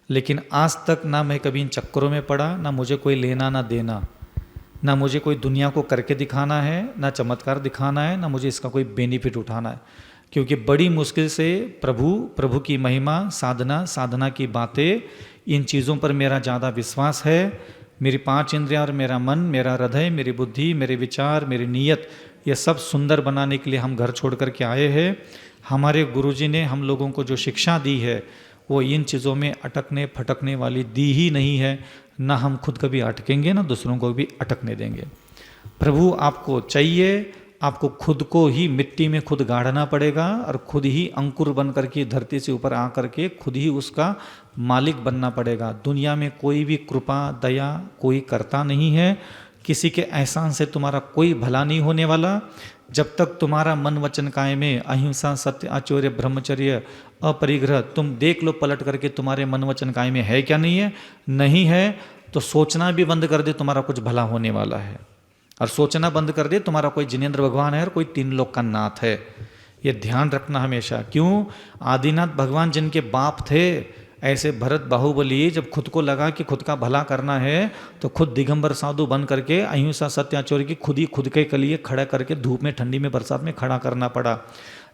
लेकिन आज तक ना मैं कभी इन चक्करों में पड़ा, ना मुझे कोई लेना ना देना, ना मुझे कोई दुनिया को करके दिखाना है, ना चमत्कार दिखाना है, ना मुझे इसका कोई बेनिफिट उठाना है। क्योंकि बड़ी मुश्किल से प्रभु की महिमा, साधना की बातें, इन चीज़ों पर मेरा ज़्यादा विश्वास है। मेरी 5 इंद्रियाँ और मेरा मन, मेरा हृदय, मेरी बुद्धि, मेरे विचार, मेरी नीयत, ये सब सुंदर बनाने के लिए हम घर छोड़ कर के आए हैं। हमारे गुरुजी ने हम लोगों को जो शिक्षा दी है वो इन चीज़ों में अटकने फटकने वाली दी ही नहीं है। ना हम खुद कभी अटकेंगे, ना दूसरों को भी अटकने देंगे। प्रभु आपको चाहिए, आपको खुद को ही मिट्टी में खुद गाड़ना पड़ेगा और खुद ही अंकुर बन करके धरती से ऊपर आकर के खुद ही उसका मालिक बनना पड़ेगा। दुनिया में कोई भी कृपा दया कोई करता नहीं है। किसी के एहसान से तुम्हारा कोई भला नहीं होने वाला। जब तक तुम्हारा मन वचन कायम है, अहिंसा, सत्य, आचौर्य, ब्रह्मचर्य, अपरिग्रह, तुम देख लो पलट करके तुम्हारे मन वचन कायम है क्या नहीं है। नहीं है तो सोचना भी बंद कर दे तुम्हारा कुछ भला होने वाला है, और सोचना बंद कर दे तुम्हारा कोई जिनेंद्र भगवान है और कोई 3 लोक का नाथ है। ये ध्यान रखना हमेशा। क्यों? आदिनाथ भगवान जिनके बाप थे, ऐसे भरत बाहुबली जब खुद को लगा कि खुद का भला करना है तो खुद दिगंबर साधु बन करके अहिंसा सत्याचौर्य की खुद के लिए खड़ा करके धूप में, ठंडी में, बरसात में खड़ा करना पड़ा।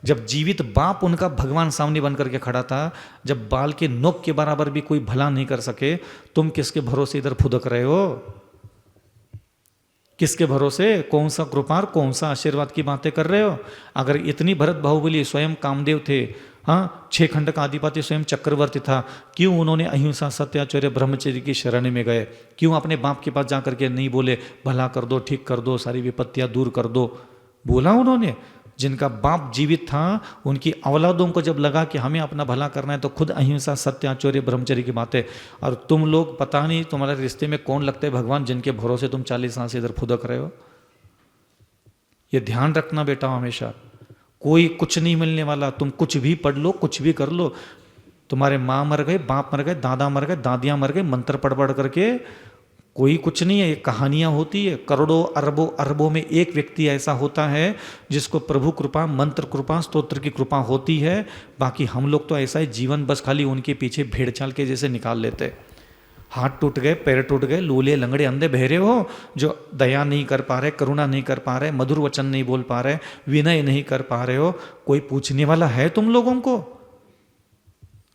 जब जीवित बाप उनका भगवान सामने बन करके खड़ा था, जब बाल के नोक के बराबर भी कोई भला नहीं कर सके, तुम किसके भरोसे इधर फुदक रहे हो? किसके भरोसे? कौन सा कृपा, कौन सा आशीर्वाद की बातें कर रहे हो? अगर इतनी भरत बाहुबली स्वयं कामदेव थे, हाँ 6 खंड का अधिपति स्वयं चक्रवर्ती था, क्यों उन्होंने अहिंसा सत्याचर्य ब्रह्मचर्य की शरण में गए? क्यों अपने बाप के पास जाकर के नहीं बोले भला कर दो, ठीक कर दो, सारी विपत्तियां दूर कर दो? बोला उन्होंने। जिनका बाप जीवित था उनकी औलादों को जब लगा कि हमें अपना भला करना है तो खुद अहिंसा सत्याचौर्य ब्रह्मचर्य की बातें। और तुम लोग पता नहीं तुम्हारे रिश्ते में कौन लगते हैं भगवान, जिनके भरोसे तुम 40 साल से इधर फुदक रहे हो। ये ध्यान रखना बेटा हमेशा। कोई कुछ नहीं मिलने वाला। तुम कुछ भी पढ़ लो, कुछ भी कर लो, तुम्हारे माँ मर गए, बाप मर गए, दादा मर गए, दादियाँ मर गए, मंत्र पढ़ करके कोई कुछ नहीं है। ये कहानियाँ होती है। करोड़ों अरबों में एक व्यक्ति ऐसा होता है जिसको प्रभु कृपा, मंत्र कृपा, स्तोत्र की कृपा होती है। बाकी हम लोग तो ऐसा ही जीवन बस खाली उनके पीछे भेड़ चाल के जैसे निकाल लेते। हाथ टूट गए, पैर टूट गए, लूले लंगड़े अंधे बहरे हो, जो दया नहीं कर पा रहे, करुणा नहीं कर पा रहे, मधुर वचन नहीं बोल पा रहे, विनय नहीं कर पा रहे हो, कोई पूछने वाला है तुम लोगों को?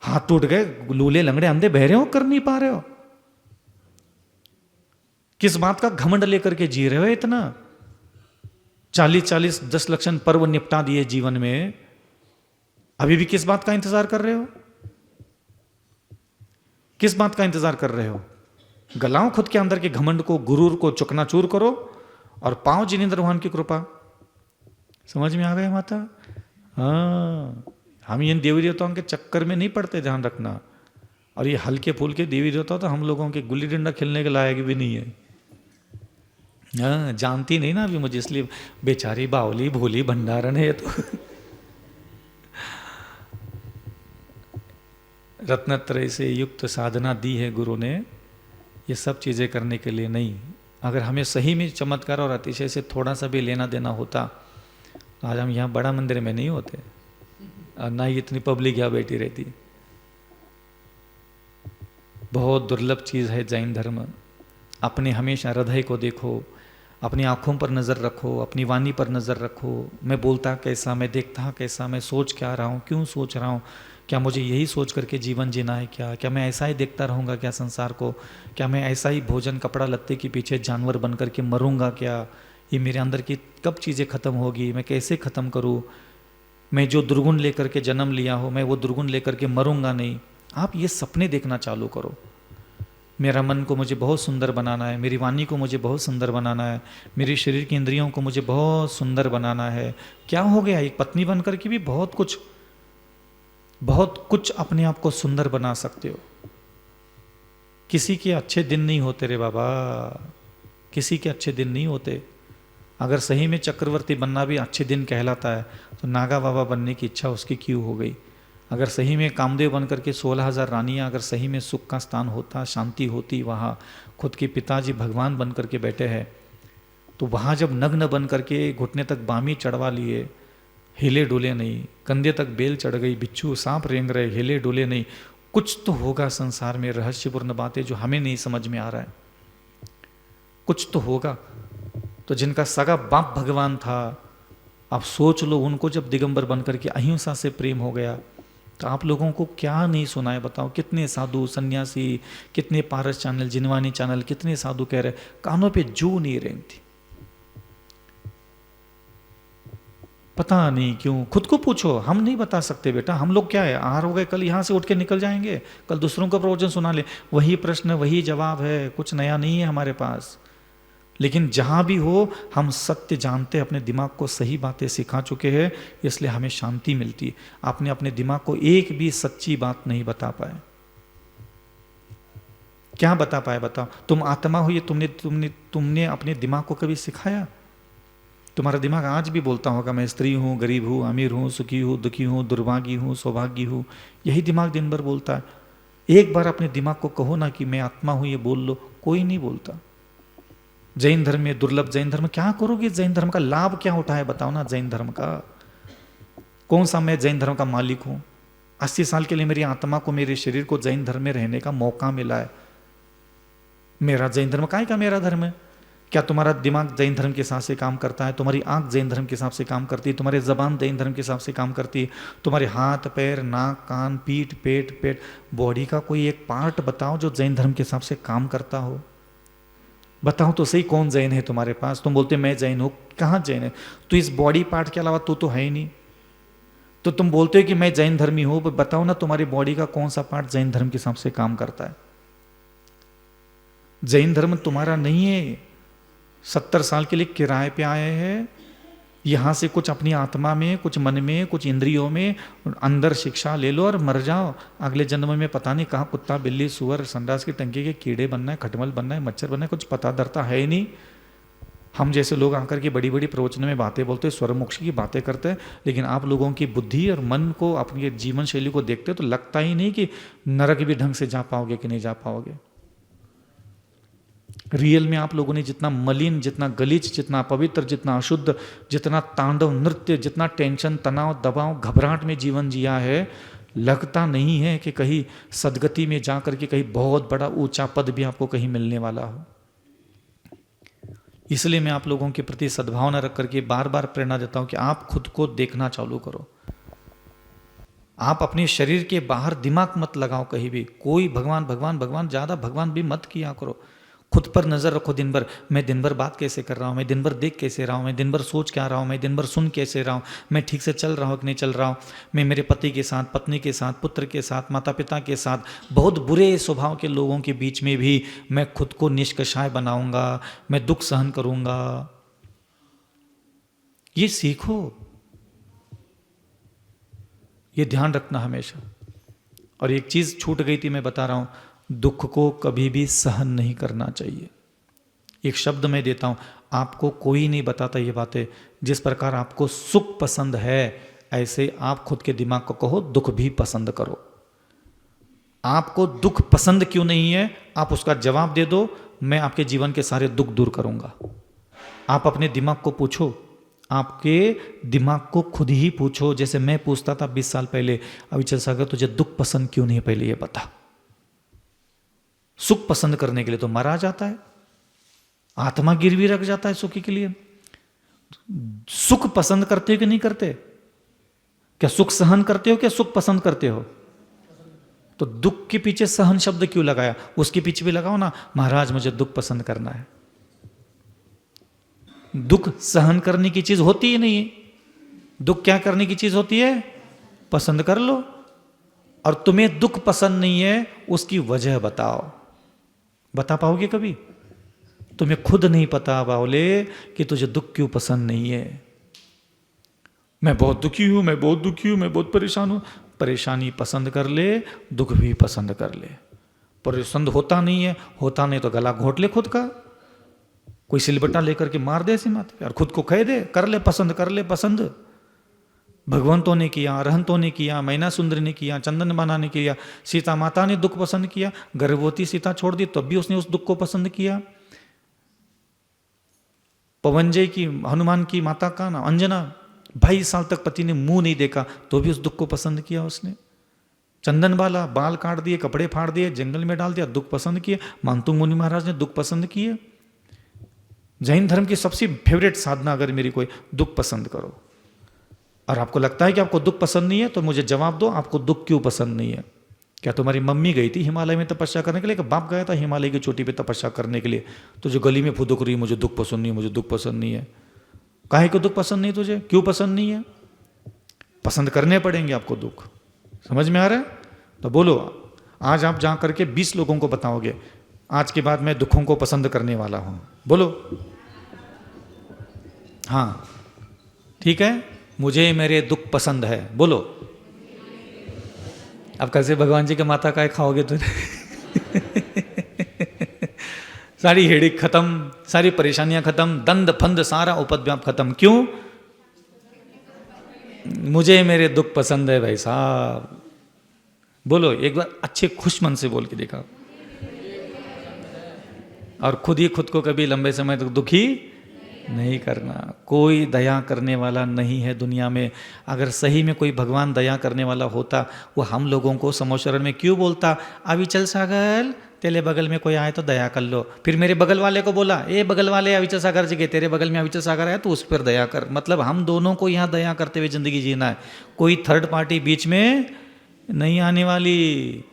हाथ टूट गए, लूले लंगड़े अंधे बहरे हो, कर नहीं पा रहे हो? किस बात का घमंड लेकर के जी रहे हो इतना? 40 10 लक्षण पर्व निपटा दिए जीवन में, अभी भी किस बात का इंतजार कर रहे हो? किस बात का इंतजार कर रहे हो? गलाओ खुद के अंदर के घमंड को, गुरूर को चकनाचूर करो और पाओ जिनेंद्र भगवान की कृपा। समझ में आ गया माता? हाँ, हम इन देवी देवताओं के चक्कर में नहीं पड़ते, ध्यान रखना। और ये हल्के फुल्के देवी देवता तो हम लोगों के गुल्ली डंडा खेलने के लायक भी नहीं है। हाँ, जानती नहीं ना अभी मुझे, इसलिए बेचारी बावली भोली भंडारण है तो। रत्नत्रय से युक्त साधना दी है गुरु ने, ये सब चीज़ें करने के लिए नहीं। अगर हमें सही में चमत्कार और अतिशय से थोड़ा सा भी लेना देना होता तो आज हम यहाँ बड़ा मंदिर में नहीं होते और ना ही इतनी पब्लिक यहाँ बैठी रहती। बहुत दुर्लभ चीज़ है जैन धर्म। अपने हमेशा हृदय को देखो, अपनी आँखों पर नज़र रखो, अपनी वाणी पर नज़र रखो। मैं बोलता कैसा, मैं देखता कैसा, मैं सोच क्या रहा हूँ, क्यों सोच रहा हूँ, क्या मुझे यही सोच करके जीवन जीना है क्या मैं ऐसा ही देखता रहूँगा क्या संसार को, क्या मैं ऐसा ही भोजन कपड़ा लत्ते के पीछे जानवर बन करके मरूंगा क्या, ये मेरे अंदर की कब चीज़ें ख़त्म होगी, मैं कैसे ख़त्म करूँ, मैं जो दुर्गुण लेकर के जन्म लिया हो मैं वो दुर्गुण लेकर के मरूंगा नहीं। आप ये सपने देखना चालू करो। मेरा मन को मुझे बहुत सुंदर बनाना है, मेरी वाणी को मुझे बहुत सुंदर बनाना है, मेरे शरीर की इंद्रियों को मुझे बहुत सुंदर बनाना है। क्या हो गया, एक पत्नी बन करके भी बहुत कुछ अपने आप को सुंदर बना सकते हो। किसी के अच्छे दिन नहीं होते रे बाबा, किसी के अच्छे दिन नहीं होते। अगर सही में चक्रवर्ती बनना भी अच्छे दिन कहलाता है तो नागा बाबा बनने की इच्छा उसकी क्यों हो गई। अगर सही में कामदेव बन करके 16,000 रानियाँ, अगर सही में सुख का स्थान होता, शांति होती, वहाँ खुद के पिताजी भगवान बन करके बैठे हैं, तो वहाँ जब नग्न बन करके घुटने तक बामी चढ़वा लिए, हिले डोले नहीं, कंधे तक बेल चढ़ गई, बिच्छू सांप रेंग रहे, हिले डोले नहीं, कुछ तो होगा संसार में रहस्यपूर्ण बातें जो हमें नहीं समझ में आ रहा है, कुछ तो होगा। तो जिनका सगा बाप भगवान था, आप सोच लो उनको जब दिगंबर बन करके अहिंसा से प्रेम हो गया तो आप लोगों को क्या नहीं सुना है बताओ। कितने साधु सन्यासी, कितने पारस चैनल, जिनवानी चैनल, कितने साधु कह रहे कानों पे जू नहीं रेंगती। पता नहीं क्यों, खुद को पूछो, हम नहीं बता सकते बेटा। हम लोग क्या है, आहार हो गए, कल यहाँ से उठ के निकल जाएंगे, कल दूसरों का प्रवचन सुना ले, वही प्रश्न वही जवाब है, कुछ नया नहीं है हमारे पास। लेकिन जहाँ भी हो हम सत्य जानते, अपने दिमाग को सही बातें सिखा चुके हैं, इसलिए हमें शांति मिलती है। आपने अपने दिमाग को एक भी सच्ची बात नहीं बता पाए। क्या बता पाए बताओ। तुम आत्मा हो, ये तुमने अपने दिमाग को कभी सिखाया? तुम्हारा दिमाग आज भी बोलता होगा मैं स्त्री हूँ, गरीब हूँ, अमीर हूँ, सुखी हूँ, दुखी हूँ, दुर्भागी हूँ, सौभाग्य हूँ, यही दिमाग दिन भर बोलता है। एक बार अपने दिमाग को कहो ना कि मैं आत्मा हूँ, ये बोल लो, कोई नहीं बोलता। जैन धर्म में दुर्लभ जैन धर्म, क्या करोगे जैन धर्म का लाभ क्या उठाए बताओ ना। जैन धर्म का कौन सा मैं जैन धर्म का मालिक हूं? 80 साल के लिए मेरी आत्मा को, मेरे शरीर को जैन धर्म में रहने का मौका मिला है। मेरा जैन धर्म काहे का मेरा धर्म है? क्या तुम्हारा दिमाग जैन धर्म के हिसाब से काम करता है? तुम्हारी आंख जैन धर्म के हिसाब से काम करती है? तुम्हारी जबान जैन धर्म के हिसाब से काम करती है? तुम्हारे हाथ पैर नाक कान पीठ पेट बॉडी का कोई एक पार्ट बताओ जो जैन धर्म के हिसाब से काम करता हो। बताओ तो सही, कौन जैन है तुम्हारे पास? तुम बोलते मैं जैन हूँ, कहाँ जैन है? तो इस बॉडी पार्ट के अलावा तो है ही नहीं। तो तुम बोलते हो कि मैं जैन धर्मी हूँ, बताओ ना तुम्हारी बॉडी का कौन सा पार्ट जैन धर्म के हिसाब से काम करता है? जैन धर्म तुम्हारा नहीं है। 70 साल के लिए किराए पे आए हैं, यहाँ से कुछ अपनी आत्मा में, कुछ मन में, कुछ इंद्रियों में अंदर शिक्षा ले लो और मर जाओ। अगले जन्म में पता नहीं कहाँ कुत्ता बिल्ली सुअर संडास की टंकी के कीड़े बनना है, खटमल बनना है, मच्छर बनना है, कुछ पता धरता है ही नहीं। हम जैसे लोग आकर के बड़ी बड़ी प्रवचन में बातें बोलते हैं, स्वर मोक्ष की बातें करते हैं, लेकिन आप लोगों की बुद्धि और मन को, अपनी जीवन शैली को देखते तो लगता ही नहीं कि नरक भी ढंग से जा पाओगे कि नहीं जा पाओगे। रियल में आप लोगों ने जितना मलिन, जितना गलीच, जितना पवित्र, जितना अशुद्ध, जितना तांडव नृत्य, जितना टेंशन, तनाव, दबाव, घबराहट में जीवन जिया है, लगता नहीं है कि कहीं सदगति में जाकर के कहीं बहुत बड़ा ऊंचा पद भी आपको कहीं मिलने वाला हो। इसलिए मैं आप लोगों के प्रति सद्भावना रख करके बार बार प्रेरणा देता हूं कि आप खुद को देखना चालू करो। आप अपने शरीर के बाहर दिमाग मत लगाओ कहीं भी। कोई भगवान भगवान भगवान, ज्यादा भगवान भी मत किया करो। खुद पर नजर रखो दिन भर। मैं दिन भर बात कैसे कर रहा हूँ, मैं दिन भर देख कैसे रहा हूँ, मैं दिन भर सोच क्या रहा हूँ, मैं दिन भर सुन कैसे रहा हूँ, मैं ठीक से चल रहा हूँ कि नहीं चल रहा हूँ। मैं मेरे पति के साथ, पत्नी के साथ, पुत्र के साथ, माता पिता के साथ, बहुत बुरे स्वभाव के लोगों के बीच में भी मैं खुद को निष्कषाय बनाऊंगा, मैं दुख सहन करूंगा। ये सीखो, ये ध्यान रखना हमेशा। और एक चीज छूट गई थी, मैं बता रहा हूं, दुख को कभी भी सहन नहीं करना चाहिए। एक शब्द मैं देता हूं, आपको कोई नहीं बताता ये बातें। जिस प्रकार आपको सुख पसंद है, ऐसे आप खुद के दिमाग को कहो दुख भी पसंद करो। आपको दुख पसंद क्यों नहीं है, आप उसका जवाब दे दो, मैं आपके जीवन के सारे दुख दूर करूंगा। आप अपने दिमाग को पूछो, आपके दिमाग को खुद ही पूछो। जैसे मैं पूछता था 20 साल पहले, अविचल सागर तुझे दुख पसंद क्यों नहीं है, पहले ये बता। सुख पसंद करने के लिए तो मरा जाता है, आत्मा गिरवी रख जाता है सुखी के लिए। सुख पसंद करते हो कि नहीं करते? क्या सुख सहन करते हो, क्या सुख पसंद करते हो? तो दुख के पीछे सहन शब्द क्यों लगाया? उसके पीछे भी लगाओ ना, महाराज मुझे दुख पसंद करना है। दुख सहन करने की चीज होती ही नहीं है। दुख क्या करने की चीज होती है? पसंद कर लो। और तुम्हें दुख पसंद नहीं है, उसकी वजह बताओ। बता पाओगे कभी? तुम्हें खुद नहीं पता बावले कि तुझे दुख क्यों पसंद नहीं है। मैं बहुत दुखी हूं, मैं बहुत दुखी हूं, मैं बहुत परेशान हूं। परेशानी पसंद कर ले, दुख भी पसंद कर ले। पसंद होता नहीं है, होता नहीं तो गला घोट ले खुद का। कोई सिलबट्टा लेकर के मार दे ऐसी माते और खुद को कह दे, कर ले पसंद, कर ले पसंद। भगवंतों ने किया, अरहंतों ने किया, मैना सुंदरी ने किया, चंदन बाना ने किया, सीता माता ने दुख पसंद किया। गर्भवती सीता छोड़ दी तब भी उसने उस दुख को पसंद किया। पवनजय की, हनुमान की माता का नाम अंजना, 22 साल तक पति ने मुंह नहीं देखा तो भी उस दुख को पसंद किया उसने। चंदन बाला, बाल काट दिए, कपड़े फाड़ दिए, जंगल में डाल दिया, दुख पसंद किए। मानतुंग मुनि महाराज ने दुख पसंद किए। जैन धर्म की सबसे फेवरेट साधना अगर मेरी कोई, दुख पसंद करो। और आपको लगता है कि आपको दुख पसंद नहीं है तो मुझे जवाब दो, आपको दुख क्यों पसंद नहीं है? क्या तुम्हारी मम्मी गई थी हिमालय में तपस्या करने के लिए, कि बाप गया था हिमालय की चोटी पे तपस्या करने के लिए? तो जो गली में फुदक रही मुझे दुख पसंद नहीं है, मुझे दुख पसंद नहीं है। काहे को दुख पसंद नहीं तुझे? क्यों पसंद नहीं है? पसंद करने पड़ेंगे आपको दुख। समझ में आ रहा है? तो बोलो, आज आप जा करके 20 लोगों को बताओगे आज के बाद मैं दुखों को पसंद करने वाला हूं। बोलो हाँ, ठीक है, मुझे मेरे दुख पसंद है। बोलो। अब कैसे भगवान जी के माता काय खाओगे तुम? सारी हेडिक खत्म, सारी परेशानियां खत्म, दंड फंद सारा उपद्व्याप खत्म। क्यों? मुझे मेरे दुख पसंद है भाई साहब। बोलो एक बार अच्छे खुश मन से बोल के देखा। और खुद ही खुद को कभी लंबे समय तक दुखी नहीं करना। कोई दया करने वाला नहीं है दुनिया में। अगर सही में कोई भगवान दया करने वाला होता, वो हम लोगों को समोशरण में क्यों बोलता, अविचल सागर तेरे बगल में कोई आए तो दया कर लो। फिर मेरे बगल वाले को बोला, ए बगल वाले अविचल सागर जी के, तेरे बगल में अविचल सागर आया तो उस पर दया कर। मतलब हम दोनों को यहाँ दया करते हुए जिंदगी जीना है। कोई थर्ड पार्टी बीच में नहीं आने वाली।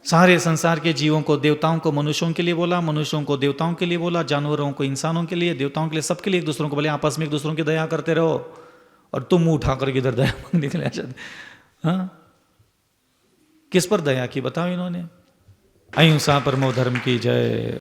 सारे संसार के जीवों को, देवताओं को मनुष्यों के लिए बोला, मनुष्यों को देवताओं के लिए बोला, जानवरों को इंसानों के लिए, देवताओं के लिए, सबके लिए एक दूसरों को बोले आपस में एक दूसरों की दया करते रहो। और तुम मुंह उठा करके इधर दया मांगने के लिए। हाँ, किस पर दया की बताओ इन्होंने? अहिंसा परमो धर्म की जय।